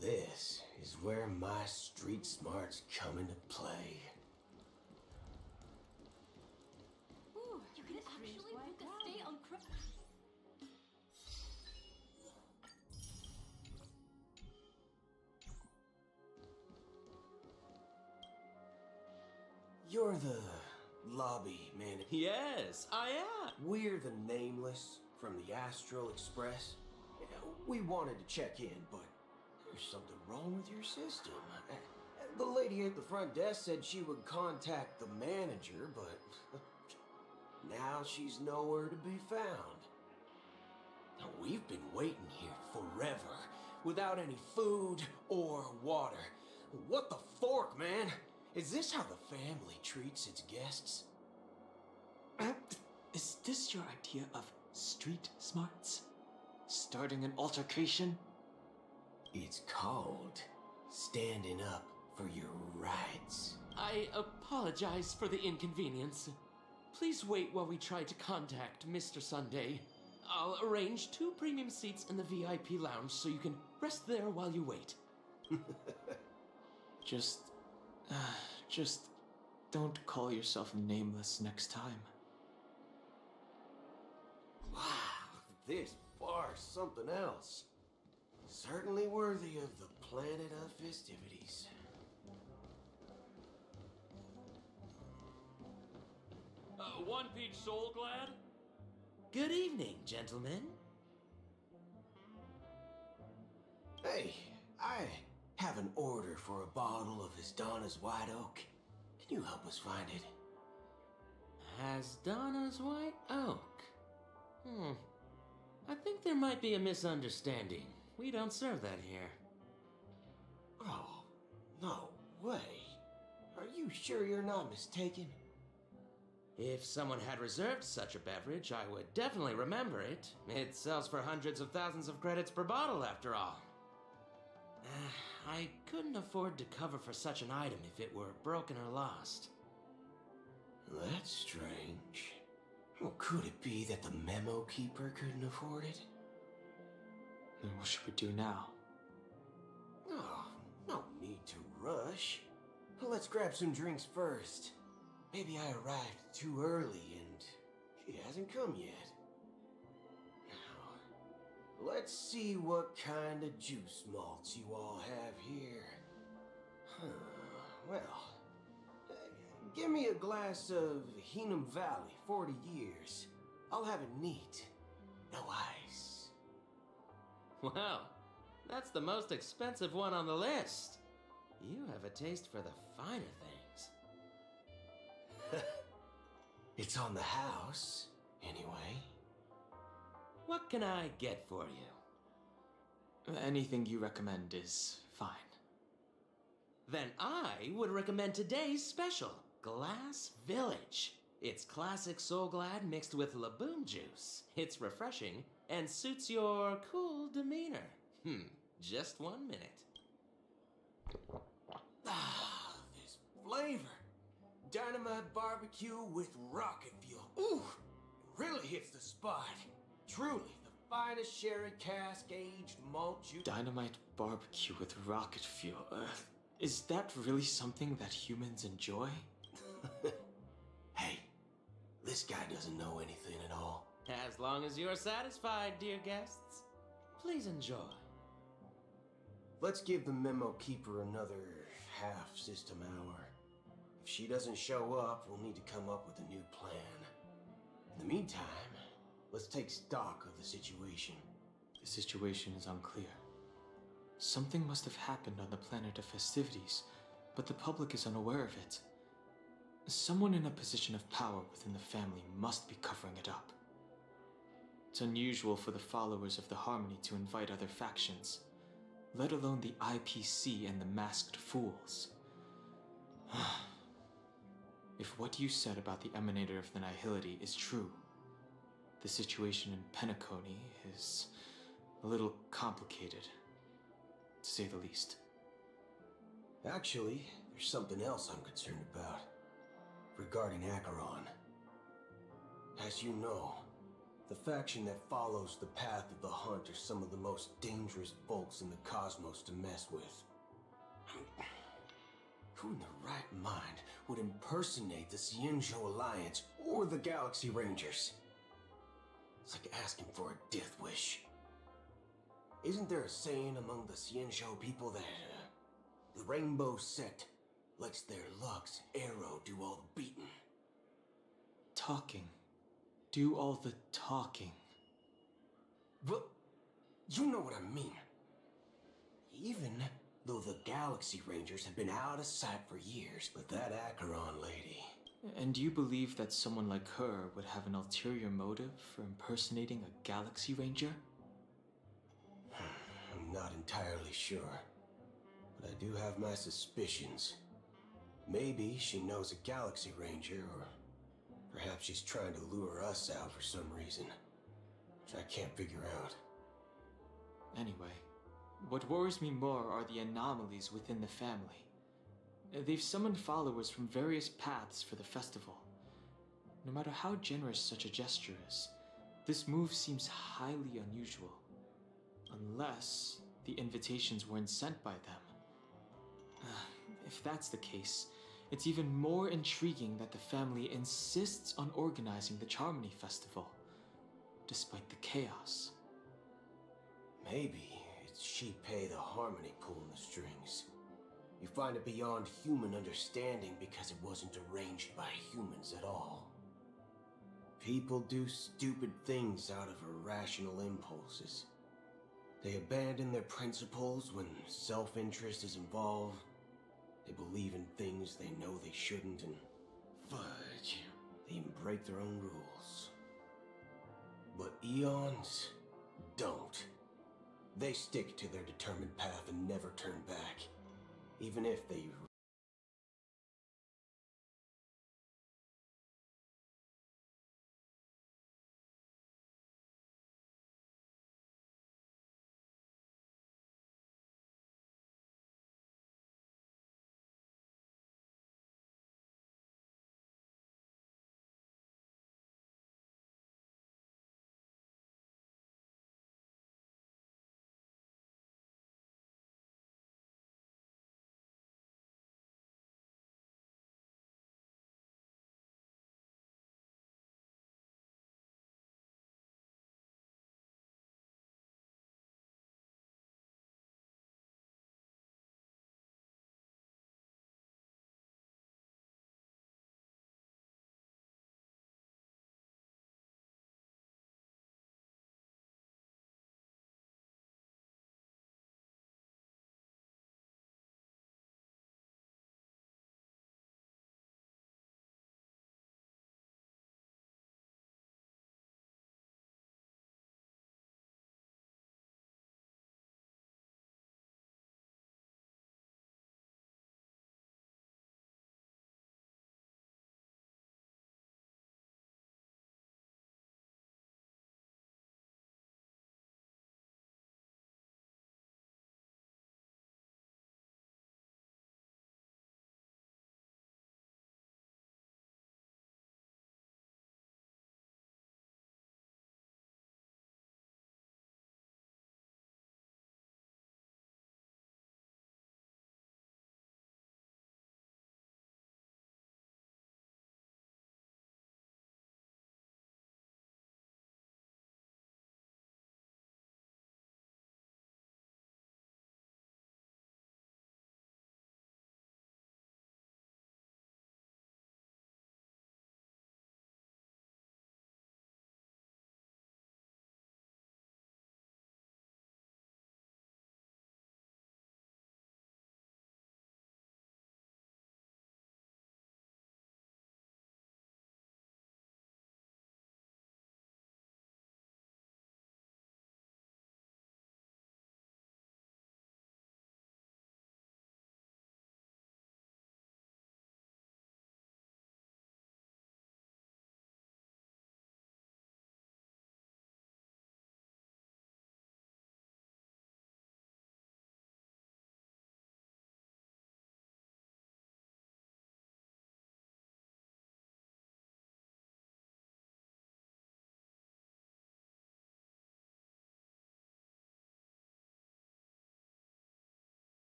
This is where my street smarts come into play. Ooh, you can actually book a stay on You're the lobby manager. Yes, I am. We're the Nameless from the Astral Express. We wanted to check in, but there's something wrong with your system. The lady at the front desk said she would contact the manager, but now she's nowhere to be found. Now, we've been waiting here forever, without any food or water. What the fork, man? Is this how the family treats its guests? Is this your idea of street smarts? Starting an altercation? It's called standing up for your rights. I apologize for the inconvenience. Please wait while we try to contact Mr. Sunday. I'll arrange 2 premium seats in the VIP lounge so you can rest there while you wait. Just Just don't call yourself nameless next time. Wow, this bar's something else. Certainly worthy of the planet of festivities. One Peach Soul Glad? Good evening, gentlemen. Hey, I have an order for a bottle of Hasdana's White Oak. Can you help us find it? Hasdana's White Oak? I think there might be a misunderstanding. We don't serve that here. Oh, no way. Are you sure you're not mistaken? If someone had reserved such a beverage, I would definitely remember it. It sells for hundreds of thousands of credits per bottle, after all. I couldn't afford to cover for such an item if it were broken or lost. That's strange. Well, could it be that the memo keeper couldn't afford it? Then what should we do now? Oh, no need to rush. But let's grab some drinks first. Maybe I arrived too early and she hasn't come yet. Now, let's see what kind of juice malts you all have here. Well, give me a glass of Hinam Valley, 40 years. I'll have it neat. No ice. Wow, that's the most expensive one on the list. You have a taste for the finer things. It's on the house, anyway. What can I get for you? Anything you recommend is fine. Then I would recommend today's special, Glass Village. It's classic Soul Glad mixed with Laboon juice. It's refreshing and suits your cool demeanor. Just 1 minute. Ah, this flavor. Dynamite barbecue with rocket fuel. Ooh, it really hits the spot. Truly, the finest sherry cask aged malt juice. Dynamite barbecue with rocket fuel. Is that really something that humans enjoy? Hey, this guy doesn't know anything at all. As long as you're satisfied, dear guests, please enjoy. Let's give the memo keeper another half system hour. If she doesn't show up, we'll need to come up with a new plan. In the meantime, let's take stock of the situation. The situation is unclear. Something must have happened on the planet of festivities, but the public is unaware of it. Someone in a position of power within the family must be covering it up. It's unusual for the followers of the Harmony to invite other factions, let alone the IPC and the Masked Fools. If what you said about the Emanator of the Nihility is true, the situation in Penacony is a little complicated, to say the least. Actually, there's something else I'm concerned about. Regarding Acheron. As you know, the faction that follows the path of the Hunt are some of the most dangerous folks in the cosmos to mess with. Who in their right mind would impersonate the Xianzhou Alliance or the Galaxy Rangers? It's like asking for a death wish. Isn't there a saying among the Xianzhou people that the Rainbow Sect lets their Lux arrow do all the beating? Talking. Do all the talking. Well, you know what I mean. Even though the Galaxy Rangers have been out of sight for years, but that Acheron lady... And you believe that someone like her would have an ulterior motive for impersonating a Galaxy Ranger? I'm not entirely sure, but I do have my suspicions. Maybe she knows a Galaxy Ranger, or perhaps she's trying to lure us out for some reason, which I can't figure out. Anyway, what worries me more are the anomalies within the family. They've summoned followers from various paths for the festival. No matter how generous such a gesture is, this move seems highly unusual. Unless the invitations weren't sent by them. If If that's the case, it's even more intriguing that the family insists on organizing the Charmony Festival, despite the chaos. Maybe it's Shipei the Harmony pulling the strings. You find it beyond human understanding because it wasn't arranged by humans at all. People do stupid things out of irrational impulses. They abandon their principles when self-interest is involved. They believe in things they know they shouldn't, and fudge, they even break their own rules. But eons don't. They stick to their determined path and never turn back, even if they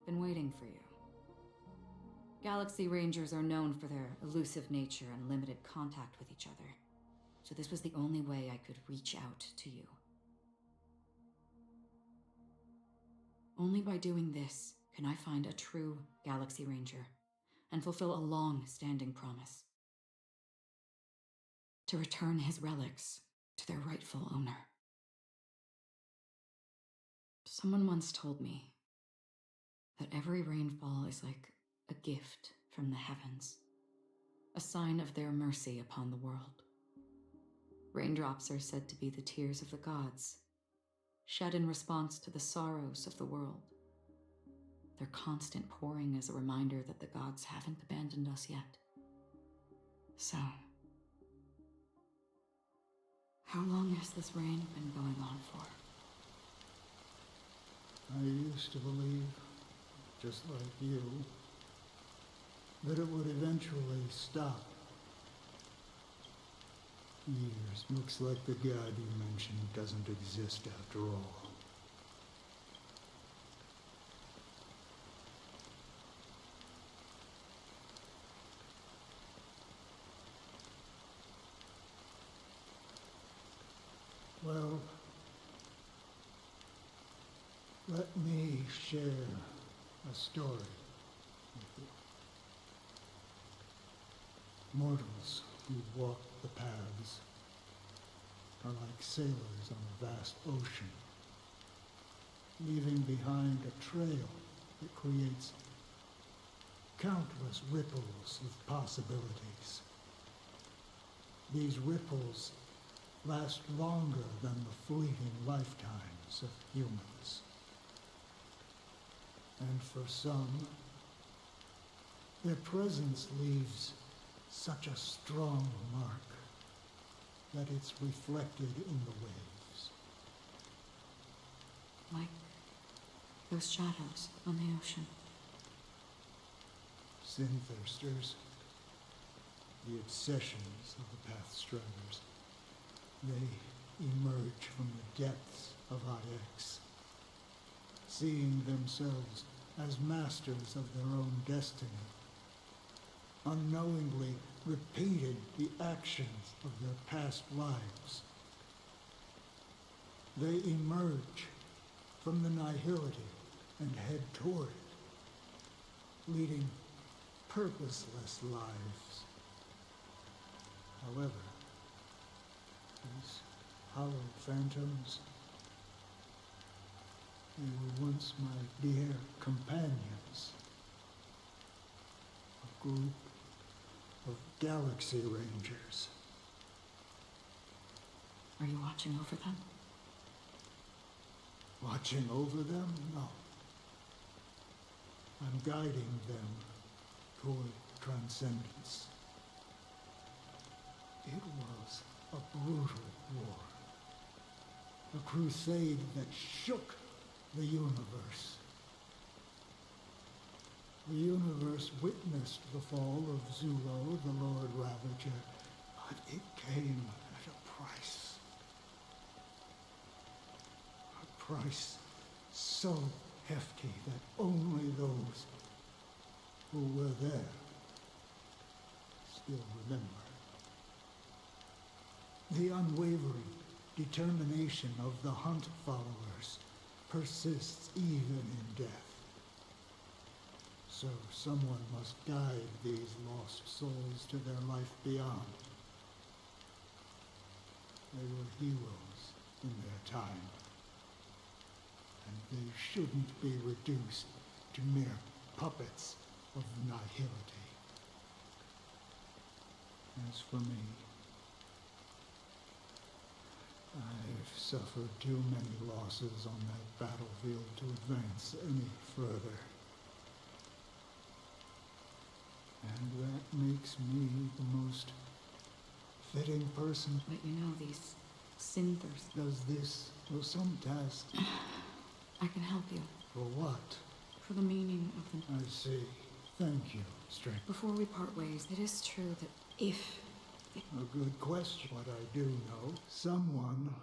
Been waiting for you. Galaxy Rangers are known for their elusive nature and limited contact with each other, so this was the only way I could reach out to you. Only by doing this can I find a true Galaxy Ranger and fulfill a long-standing promise. To return his relics to their rightful owner. Someone once told me that every rainfall is like a gift from the heavens, a sign of their mercy upon the world. Raindrops are said to be the tears of the gods, shed in response to the sorrows of the world. Their constant pouring is a reminder that the gods haven't abandoned us yet. So, how long has this rain been going on for? I used to believe, just like you, that it would eventually stop. Years. Looks like the god you mentioned doesn't exist after all. Well, let me share a story with you. Mortals who walk the paths are like sailors on a vast ocean, leaving behind a trail that creates countless ripples of possibilities. These ripples last longer than the fleeting lifetimes of humans. And for some, their presence leaves such a strong mark that it's reflected in the waves. Like those shadows on the ocean. Sin-thirsters, the obsessions of the Pathstriders, they emerge from the depths of IX, seeing themselves as masters of their own destiny, unknowingly repeated the actions of their past lives. They emerge from the nihility and head toward it, leading purposeless lives. However, these hallowed phantoms, they were once my dear companions, a group of Galaxy Rangers. Are you watching over them? Watching over them? No. I'm guiding them toward transcendence. It was a brutal war. A crusade that shook the universe. The universe witnessed the fall of Zulo, the Lord Ravager, but it came at a price. A price so hefty that only those who were there still remember. The unwavering determination of the Hunt followers persists even in death. So someone must guide these lost souls to their life beyond. They were heroes in their time, and they shouldn't be reduced to mere puppets of nihility. As for me, I've suffered too many losses on that battlefield to advance any further. And that makes me the most fitting person. But you know, these sin-thirsters. Does this or some task? I can help you. For what? For the meaning of the... I see. Thank you, Strength. Before we part ways, it is true that if... A good question. What I do know, someone...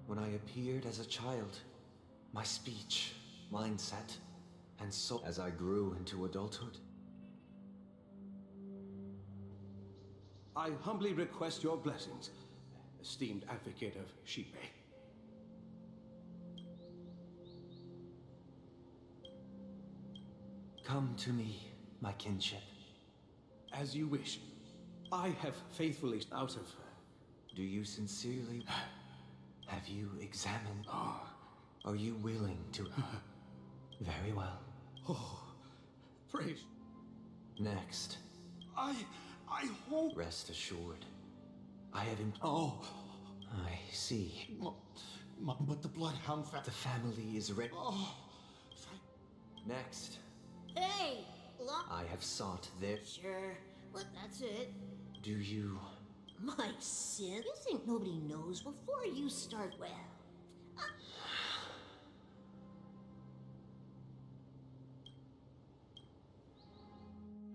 When I appeared as a child, my speech, mindset, and soul as I grew into adulthood. I humbly request your blessings, esteemed advocate of Shipe. Come to me, my kinship. As you wish. I have faithfully out of... Do you sincerely... Have you examined... Are you willing to... Very well. Oh, praise. Next. I hope... Rest assured. I have Oh. I see. But the Bloodhound The family is ready. Oh. Next. Hey, look. I have sought their... Sure, but that's it. Do you... My sin? You think nobody knows before you start, well...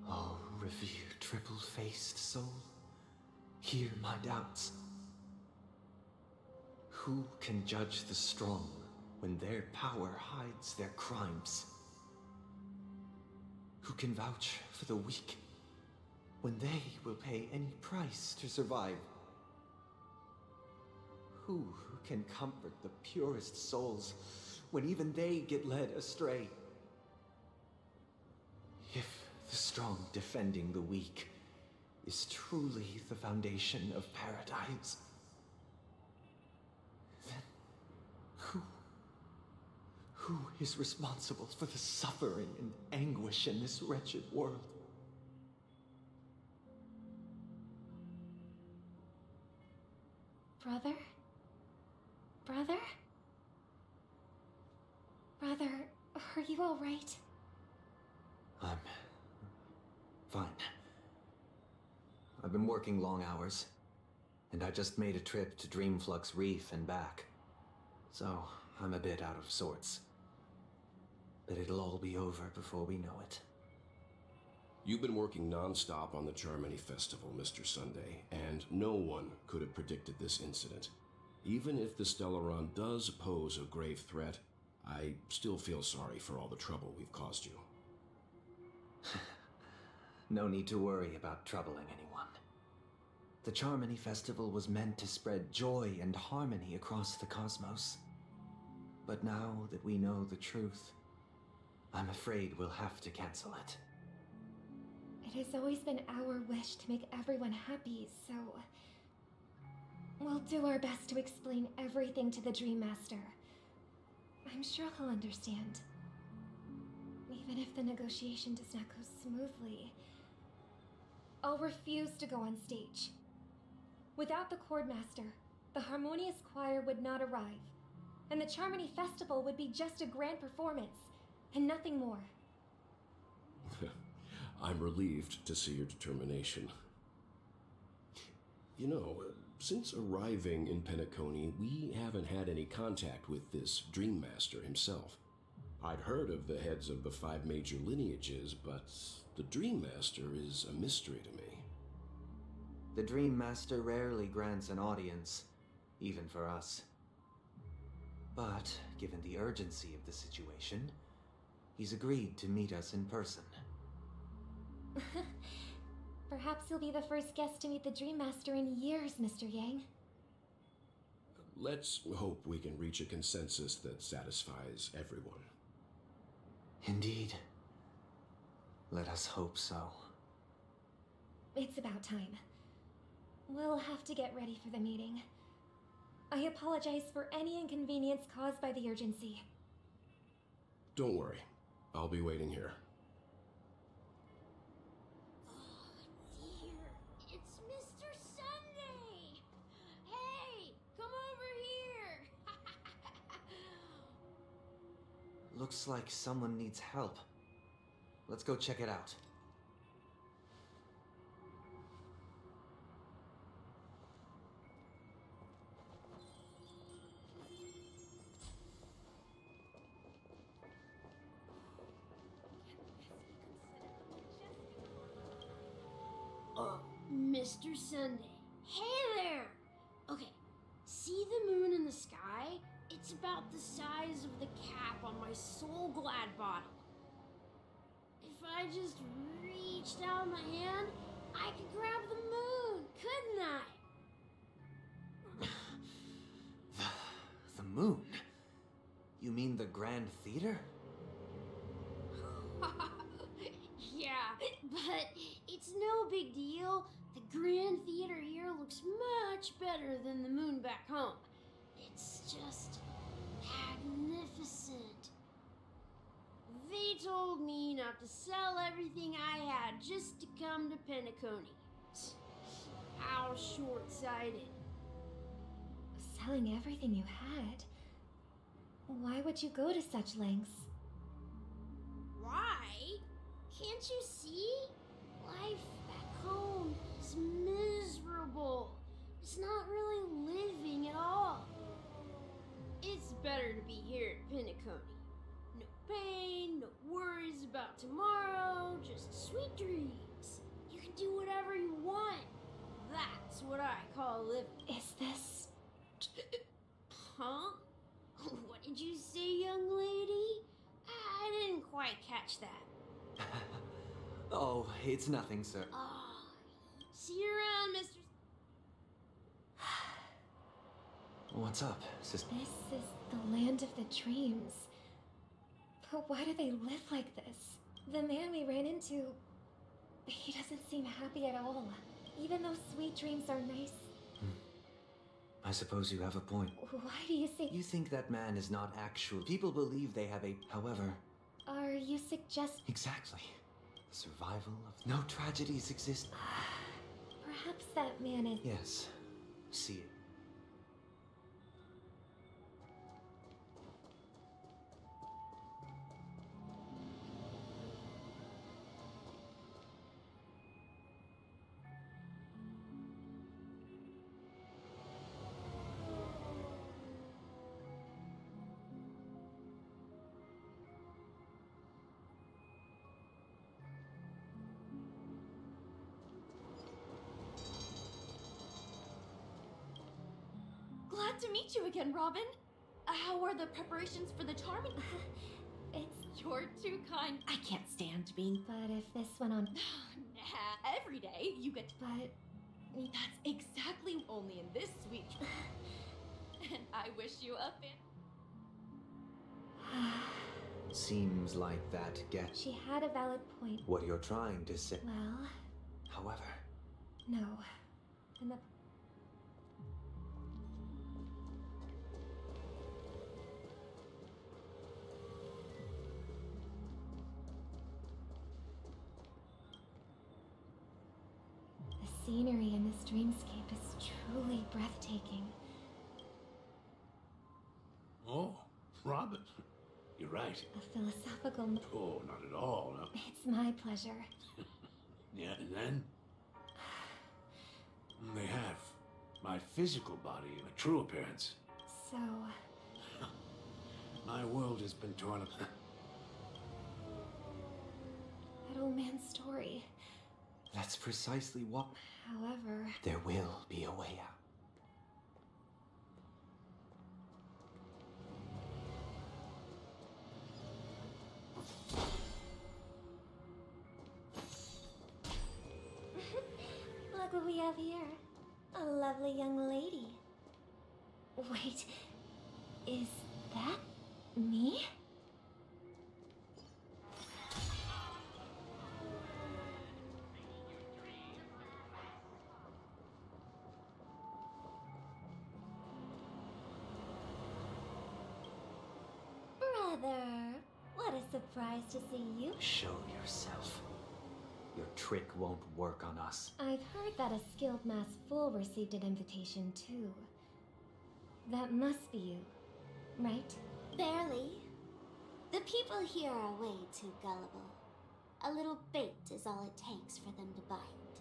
Oh, revered triple-faced soul, hear my doubts. Who can judge the strong when their power hides their crimes? Who can vouch for the weak when they will pay any price to survive? Who can comfort the purest souls when even they get led astray? If the strong defending the weak is truly the foundation of paradise, then who is responsible for the suffering and anguish in this wretched world? Brother? Brother? Brother, are you all right? I'm fine. I've been working long hours, and I just made a trip to Dreamflux Reef and back. So, I'm a bit out of sorts. But it'll all be over before we know it. You've been working non-stop on the Charmony Festival, Mr. Sunday, and no one could have predicted this incident. Even if the Stellaron does pose a grave threat, I still feel sorry for all the trouble we've caused you. No need to worry about troubling anyone. The Charmony Festival was meant to spread joy and harmony across the cosmos. But now that we know the truth, I'm afraid we'll have to cancel it. It has always been our wish to make everyone happy, so... we'll do our best to explain everything to the Dream Master. I'm sure he'll understand. Even if the negotiation does not go smoothly, I'll refuse to go on stage. Without the Chord Master, the Harmonious Choir would not arrive, and the Charmony Festival would be just a grand performance, and nothing more. I'm relieved to see your determination. You know, since arriving in Penacony, we haven't had any contact with this Dream Master himself. I'd heard of the heads of the 5 major lineages, but the Dream Master is a mystery to me. The Dream Master rarely grants an audience, even for us. But, given the urgency of the situation, he's agreed to meet us in person. Perhaps you'll be the first guest to meet the Dream Master in years, Mr. Yang. Let's hope we can reach a consensus that satisfies everyone. Indeed. Let us hope so. It's about time. We'll have to get ready for the meeting. I apologize for any inconvenience caused by the urgency. Don't worry. I'll be waiting here. It's Mr. Sunday! Hey, come over here! Looks like someone needs help. Let's go check it out. Mr. Sunday. Hey there! Okay, see the moon in the sky? It's about the size of the cap on my Soul Glad bottle. If I just reached out my hand, I could grab the moon, couldn't I? The moon? You mean the Grand Theater? Yeah, but it's no big deal. The Grand Theater here looks much better than the moon back home. It's just magnificent. They told me not to sell everything I had just to come to Penacony. How short-sighted. Selling everything you had? Why would you go to such lengths? Why? Can't you see? Life back home is miserable. It's not really living at all. It's better to be here at Penacony. No pain, no worries about tomorrow, just sweet dreams. You can do whatever you want. That's what I call living. Is this... Huh? What did you say, young lady? I didn't quite catch that. Oh, it's nothing, sir. Oh, see you around, Mr. What's up, sister? This is the land of the dreams. But why do they live like this? The man we ran into... he doesn't seem happy at all. Even though sweet dreams are nice. I suppose you have a point. Why do you say... You think that man is not actual. People believe they have a... However... Are you suggesting... Exactly. The survival of... No tragedies exist. Perhaps that man is... Yes. See it. Glad to meet you again, Robin. How are the preparations for the charming? You're too kind. I can't stand being... But if this went on... Nah, every day you get to... But... That's exactly only in this sweet... And I wish you a fan... Seems like that gets... She had a valid point. What you're trying to say... Well... However... No. And the... The scenery in this dreamscape is truly breathtaking. Oh, Robin. You're right. A philosophical... Oh, not at all. No. It's my pleasure. Yeah, and then? They have my physical body and a true appearance. So... My world has been torn apart. That old man's story. That's precisely what... However... There will be a way out. Look what we have here. A lovely young lady. Wait, is that me? Brother, what a surprise to see you. Show yourself. Your trick won't work on us. I've heard that a skilled mass fool received an invitation too. That must be you, right? Barely. The people here are way too gullible. A little bait is all it takes for them to bite.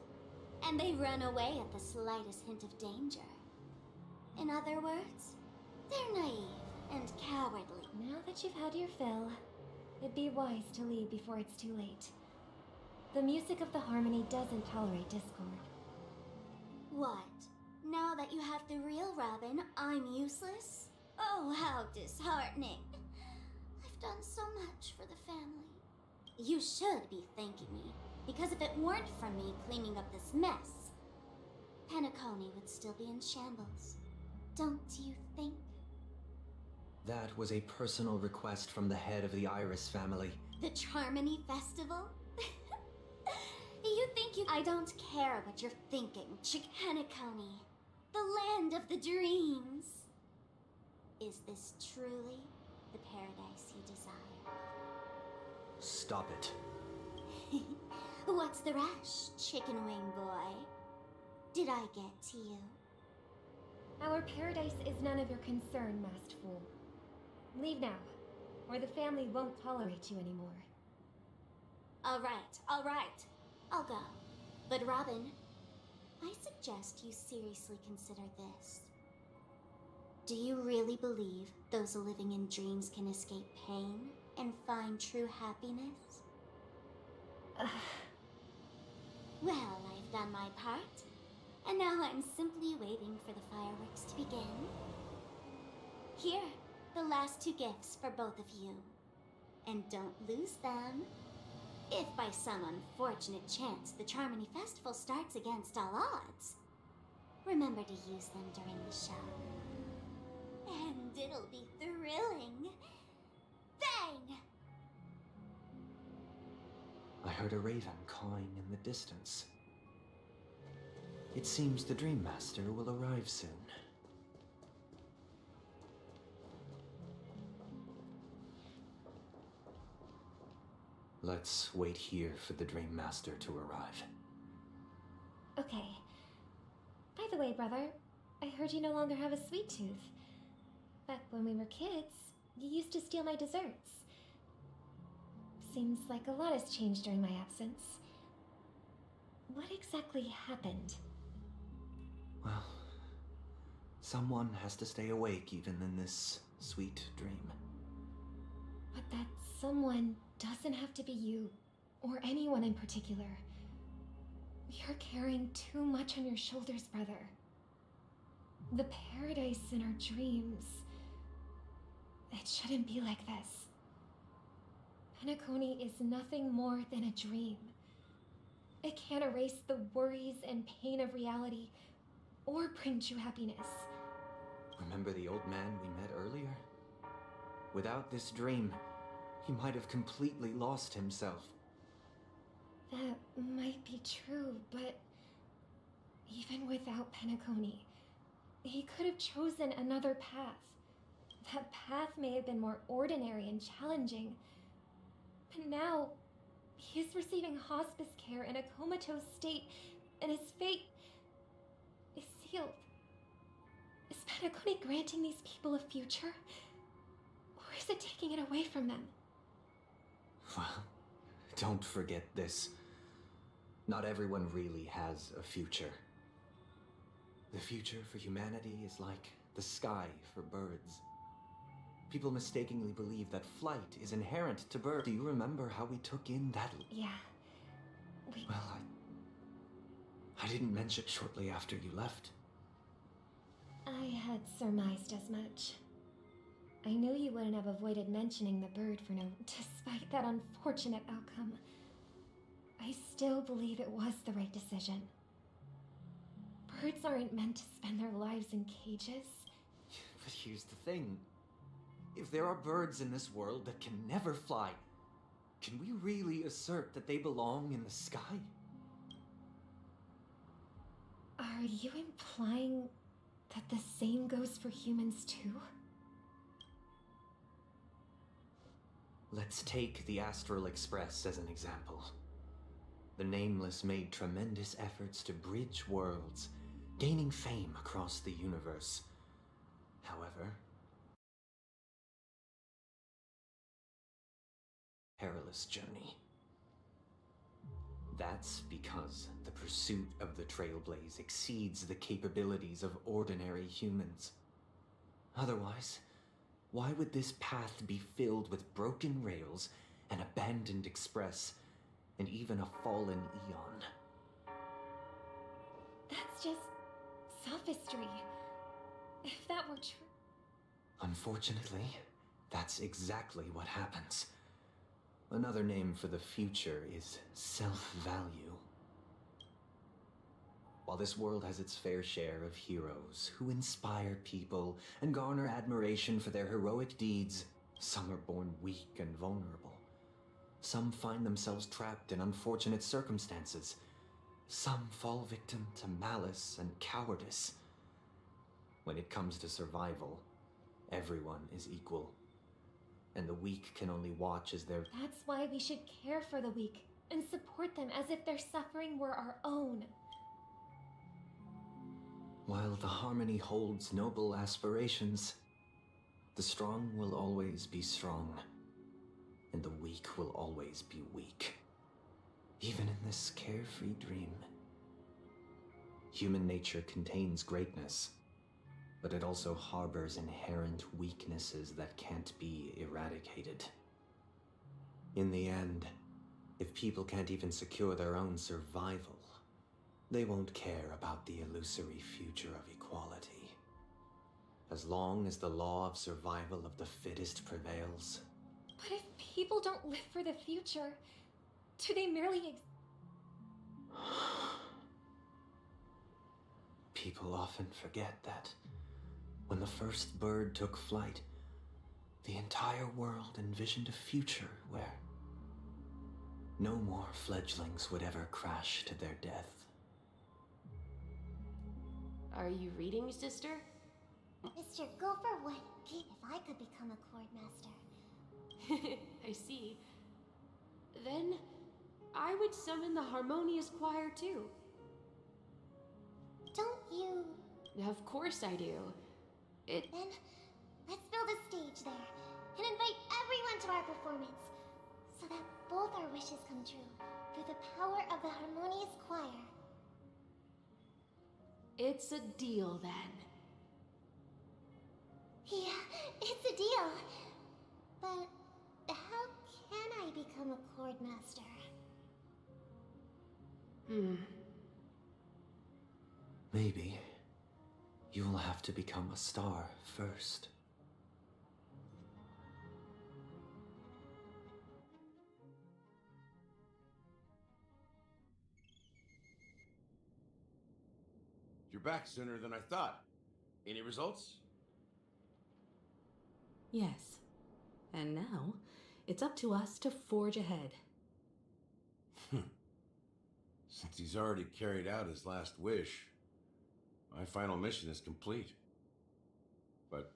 And they run away at the slightest hint of danger. In other words, they're naive and cowardly. Now that you've had your fill, it'd be wise to leave before it's too late. The music of the harmony doesn't tolerate discord. What? Now that you have the real Robin, I'm useless? Oh, how disheartening. I've done so much for the family. You should be thanking me, because if it weren't for me cleaning up this mess, Penacony would still be in shambles. Don't you think? That was a personal request from the head of the Iris family. The Charmony Festival? You think you... I don't care what you're thinking, Penacony. The land of the dreams. Is this truly the paradise you desire? Stop it. What's the rush, chicken wing boy? Did I get to you? Our paradise is none of your concern, masked fool. Leave now, or the family won't tolerate you anymore. All right. I'll go. But Robin, I suggest you seriously consider this. Do you really believe those living in dreams can escape pain and find true happiness? Well, I've done my part, and now I'm simply waiting for the fireworks to begin. Here, the last 2 gifts for both of you. And don't lose them. If by some unfortunate chance the Charmony Festival starts against all odds, remember to use them during the show. And it'll be thrilling. Bang! I heard a raven cawing in the distance. It seems the Dream Master will arrive soon. Let's wait here for the Dream Master to arrive. Okay. By the way, brother, I heard you no longer have a sweet tooth. Back when we were kids, you used to steal my desserts. Seems like a lot has changed during my absence. What exactly happened? Well, someone has to stay awake even in this sweet dream. But that someone doesn't have to be you, or anyone in particular. You're carrying too much on your shoulders, brother. The paradise in our dreams. It shouldn't be like this. Penacony is nothing more than a dream. It can't erase the worries and pain of reality, or bring true happiness. Remember the old man we met earlier? Without this dream, he might have completely lost himself. That might be true, but even without Penacony, he could have chosen another path. That path may have been more ordinary and challenging, but now he's receiving hospice care in a comatose state, and his fate is sealed. Is Penacony granting these people a future, or is it taking it away from them? Well, don't forget this. Not everyone really has a future. The future for humanity is like the sky for birds. People mistakenly believe that flight is inherent to birds. Do you remember how we took in that? Yeah. Well, I didn't mention shortly after you left. I had surmised as much. I knew you wouldn't have avoided mentioning the bird for no... Despite that unfortunate outcome, I still believe it was the right decision. Birds aren't meant to spend their lives in cages. But here's the thing. If there are birds in this world that can never fly, can we really assert that they belong in the sky? Are you implying that the same goes for humans too? Let's take the Astral Express as an example. The Nameless made tremendous efforts to bridge worlds, gaining fame across the universe. However, perilous journey. That's because the pursuit of the Trailblaze exceeds the capabilities of ordinary humans. Otherwise, why would this path be filled with broken rails, an abandoned express, and even a fallen eon? That's just sophistry. If that were true... Unfortunately, that's exactly what happens. Another name for the future is self-value. While this world has its fair share of heroes who inspire people and garner admiration for their heroic deeds, some are born weak and vulnerable. Some find themselves trapped in unfortunate circumstances. Some fall victim to malice and cowardice. When it comes to survival, everyone is equal. And the weak can only watch as their... That's why we should care for the weak and support them as if their suffering were our own. While the Harmony holds noble aspirations, the strong will always be strong, and the weak will always be weak. Even in this carefree dream. Human nature contains greatness, but it also harbors inherent weaknesses that can't be eradicated. In the end, if people can't even secure their own survival, they won't care about the illusory future of equality. As long as the law of survival of the fittest prevails. But if people don't live for the future, do they merely People often forget that when the first bird took flight, the entire world envisioned a future where no more fledglings would ever crash to their death. Are you reading, sister? Mr. Gopher would if I could become a chord master. I see. Then I would summon the harmonious choir too. Don't you? Of course I do. Then let's build a stage there and invite everyone to our performance so that both our wishes come true through the power of the harmonious choir. It's a deal then. Yeah, it's a deal. But how can I become a chord master? Maybe you'll have to become a star first. You're back sooner than I thought. Any results? Yes. And now, it's up to us to forge ahead. Since he's already carried out his last wish, my final mission is complete. But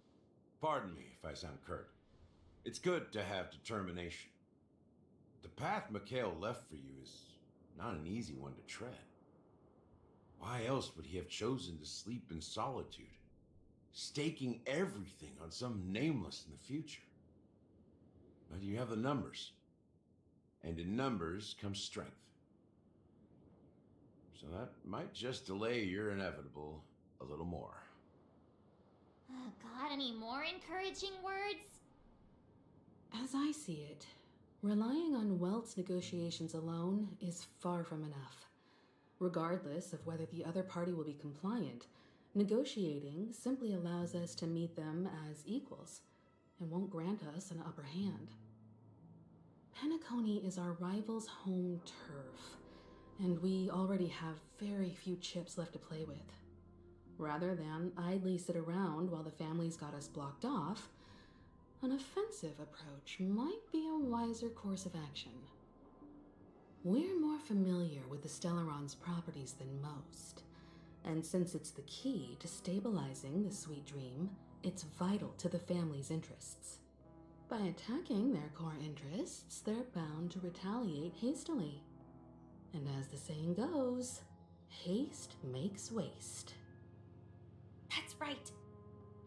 pardon me if I sound curt. It's good to have determination. The path Mikhail left for you is not an easy one to tread. Why else would he have chosen to sleep in solitude, staking everything on some nameless in the future? But you have the numbers, and in numbers comes strength. So that might just delay your inevitable a little more. Got any more encouraging words? As I see it, relying on Welt's negotiations alone is far from enough. Regardless of whether the other party will be compliant, negotiating simply allows us to meet them as equals and won't grant us an upper hand. Penacony is our rival's home turf, and we already have very few chips left to play with. Rather than idly sit around while the family's got us blocked off, an offensive approach might be a wiser course of action. We're more familiar with the Stellaron's properties than most, and since it's the key to stabilizing the sweet dream, it's vital to the family's interests. By attacking their core interests, they're bound to retaliate hastily. And as the saying goes, haste makes waste. That's right.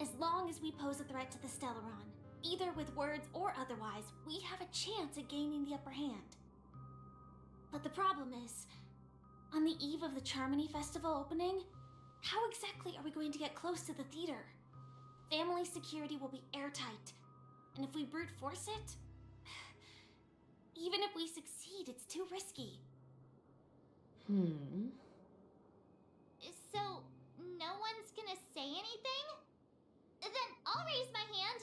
As long as we pose a threat to the Stellaron, either with words or otherwise, we have a chance at gaining the upper hand. But the problem is, on the eve of the Charmony Festival opening, how exactly are we going to get close to the theater? Family security will be airtight, and if we brute force it, even if we succeed, it's too risky. So, no one's gonna say anything? Then I'll raise my hand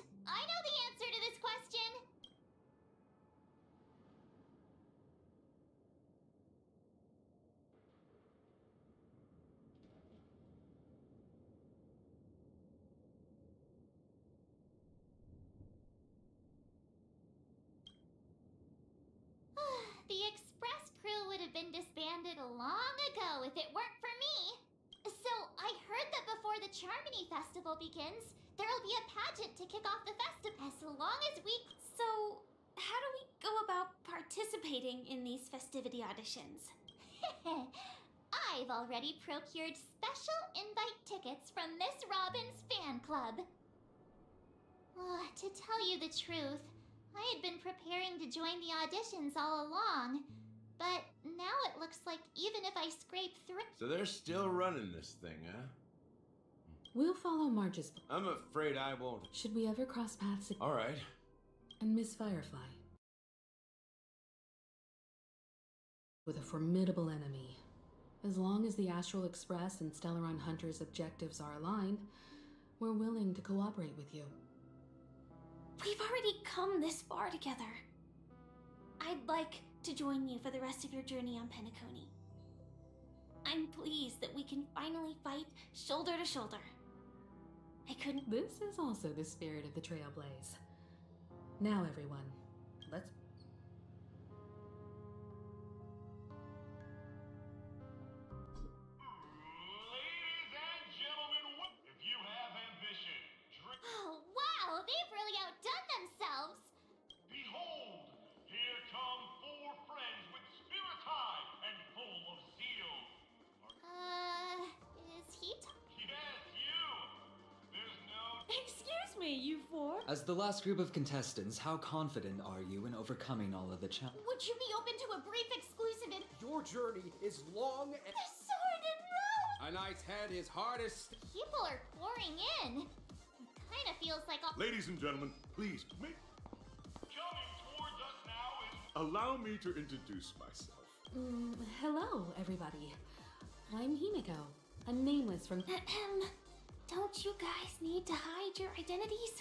been disbanded long ago if it weren't for me. So, I heard that before the Charmony Festival begins, there'll be a pageant to kick off the festival. As long as we... So, how do we go about participating in these festivity auditions? I've already procured special invite tickets from Miss Robin's fan club. To tell you the truth, I had been preparing to join the auditions all along, but now it looks like even if I scrape through... So they're still running this thing, huh? We'll follow Marge's... I'm afraid I won't. Should we ever cross paths again? All right. And Miss Firefly. With a formidable enemy. As long as the Astral Express and Stellaron Hunters' objectives are aligned, we're willing to cooperate with you. We've already come this far together. I'd like to join you for the rest of your journey on Penacony. I'm pleased that we can finally fight shoulder to shoulder. I couldn't... This is also the spirit of the Trailblaze. Now, everyone, let's... Ladies and gentlemen, if you have ambition, Oh, wow! They've really outdone themselves! behold, here come four friends with spirits high and full of zeal. Is he Yes, you! There's no... Excuse me, you four. As the last group of contestants, how confident are you in overcoming all of the challenges? Would you be open to a brief exclusive in... Your journey is long and... The sword and road! A knight's head is hardest... People are pouring in. It kind of feels like a... Ladies and gentlemen, please, coming towards us now is... Allow me to introduce myself. Hello, everybody. I'm Himiko, a nameless from... Don't you guys need to hide your identities?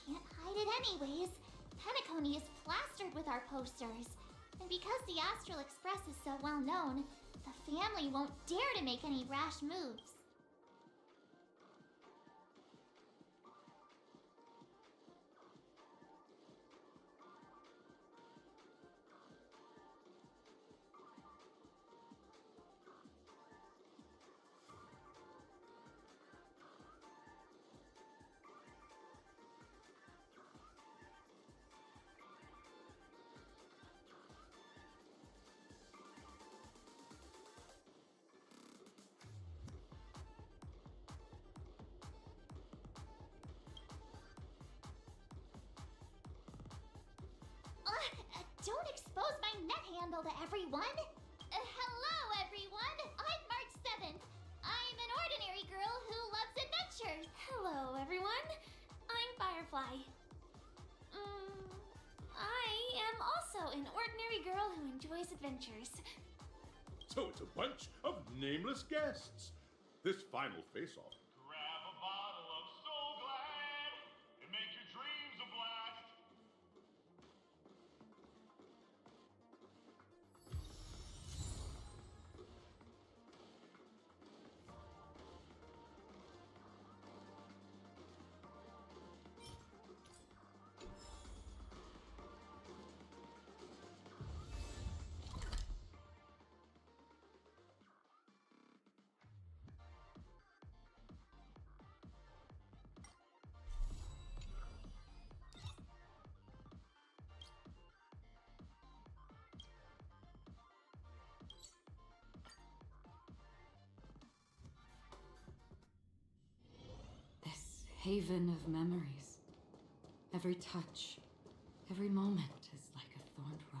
Can't hide it anyways. Penacony is plastered with our posters. And because the Astral Express is so well known, the family won't dare to make any rash moves. Don't expose my net handle to everyone! Hello, everyone! I'm March 7th. I'm an ordinary girl who loves adventures. Hello, everyone. I'm Firefly. I am also an ordinary girl who enjoys adventures. So it's a bunch of nameless guests. This final face-off. Grab a bottle of Soul Glad and make your dreams a blast. Haven of memories. Every touch, every moment is like a thorned rose.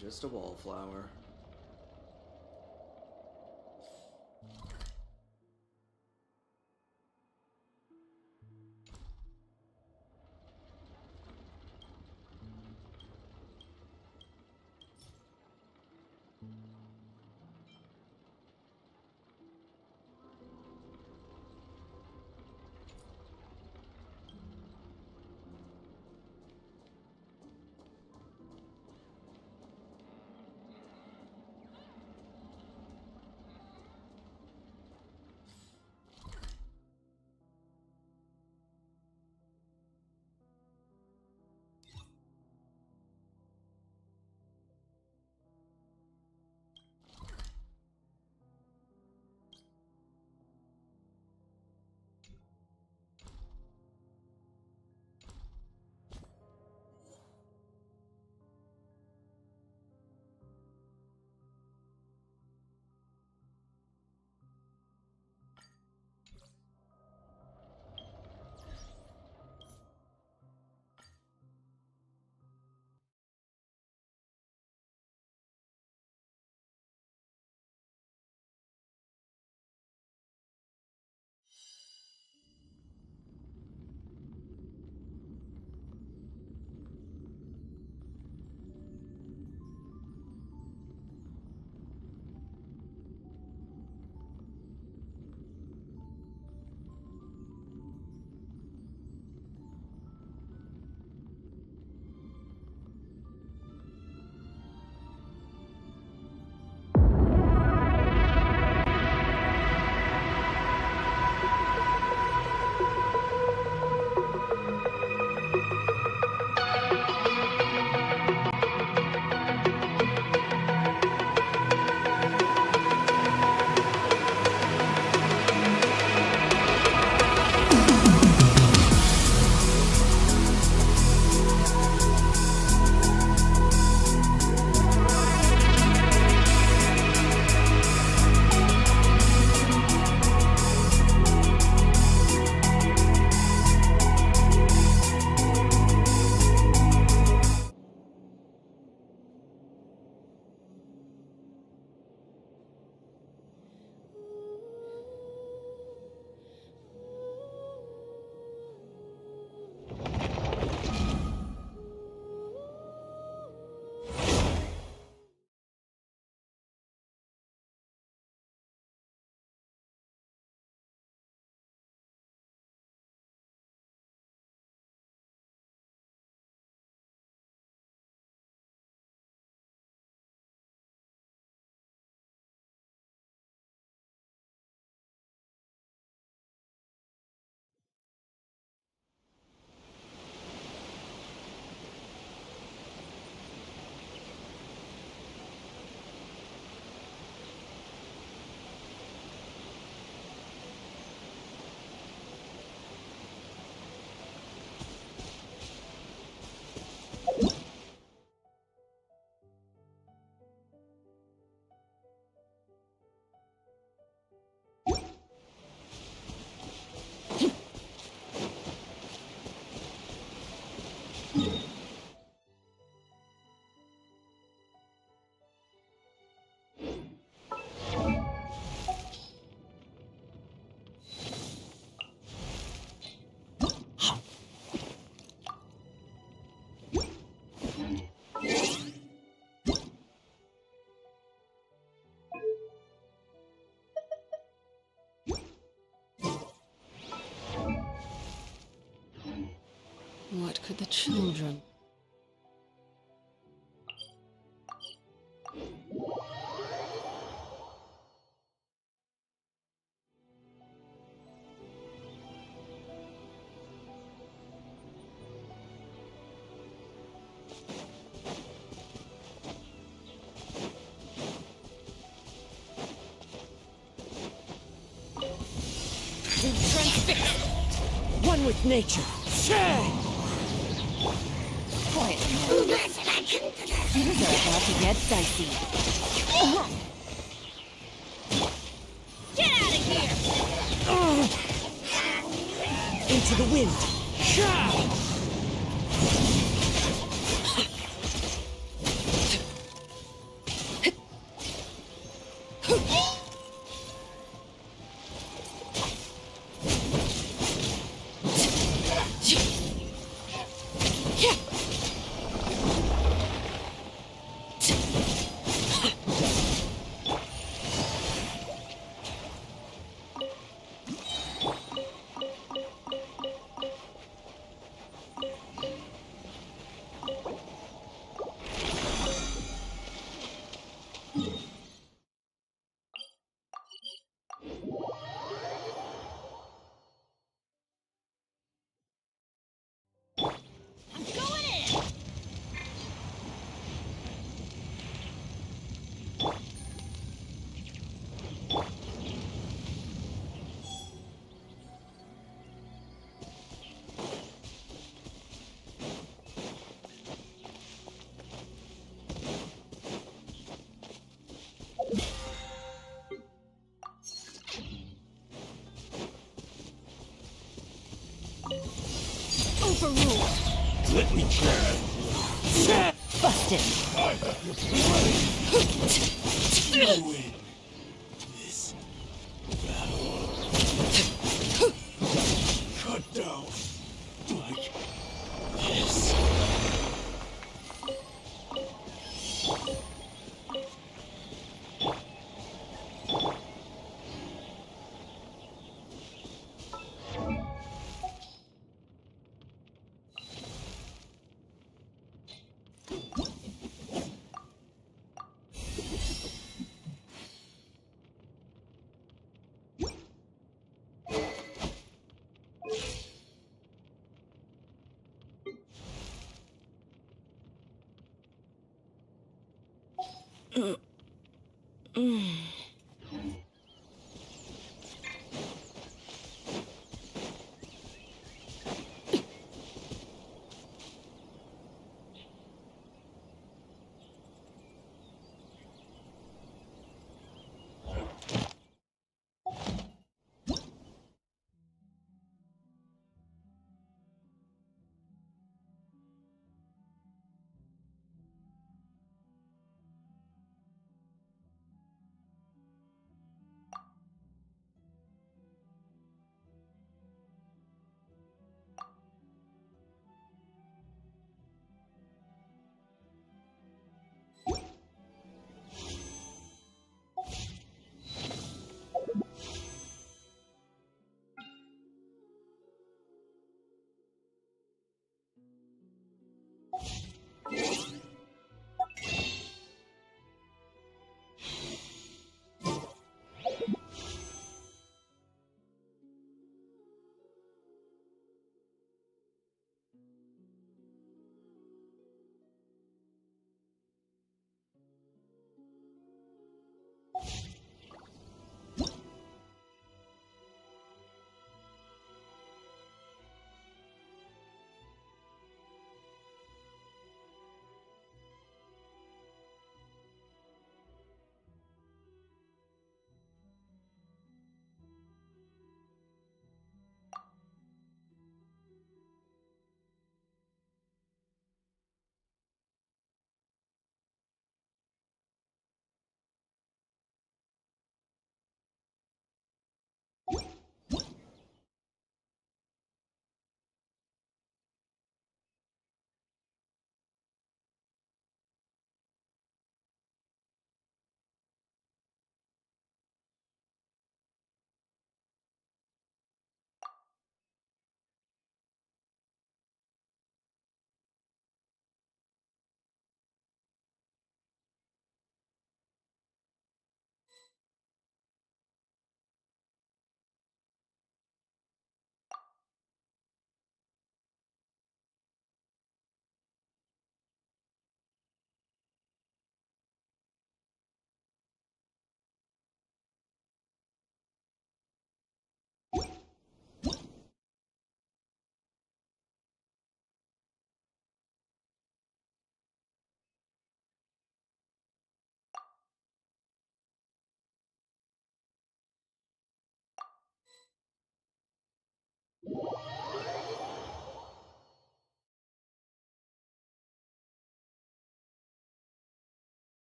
Just a wallflower. What could the children... One with nature. Quiet, man. Things are about to get dicey. Get out of here! Into the wind. overruled. Let me try. Busted. You win this battle. Cut down like this.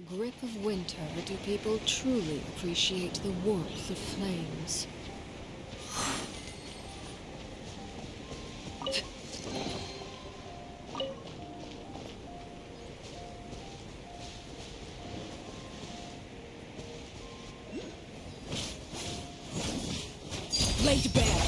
grip of winter do people truly appreciate the warmth of flames. Laid bare.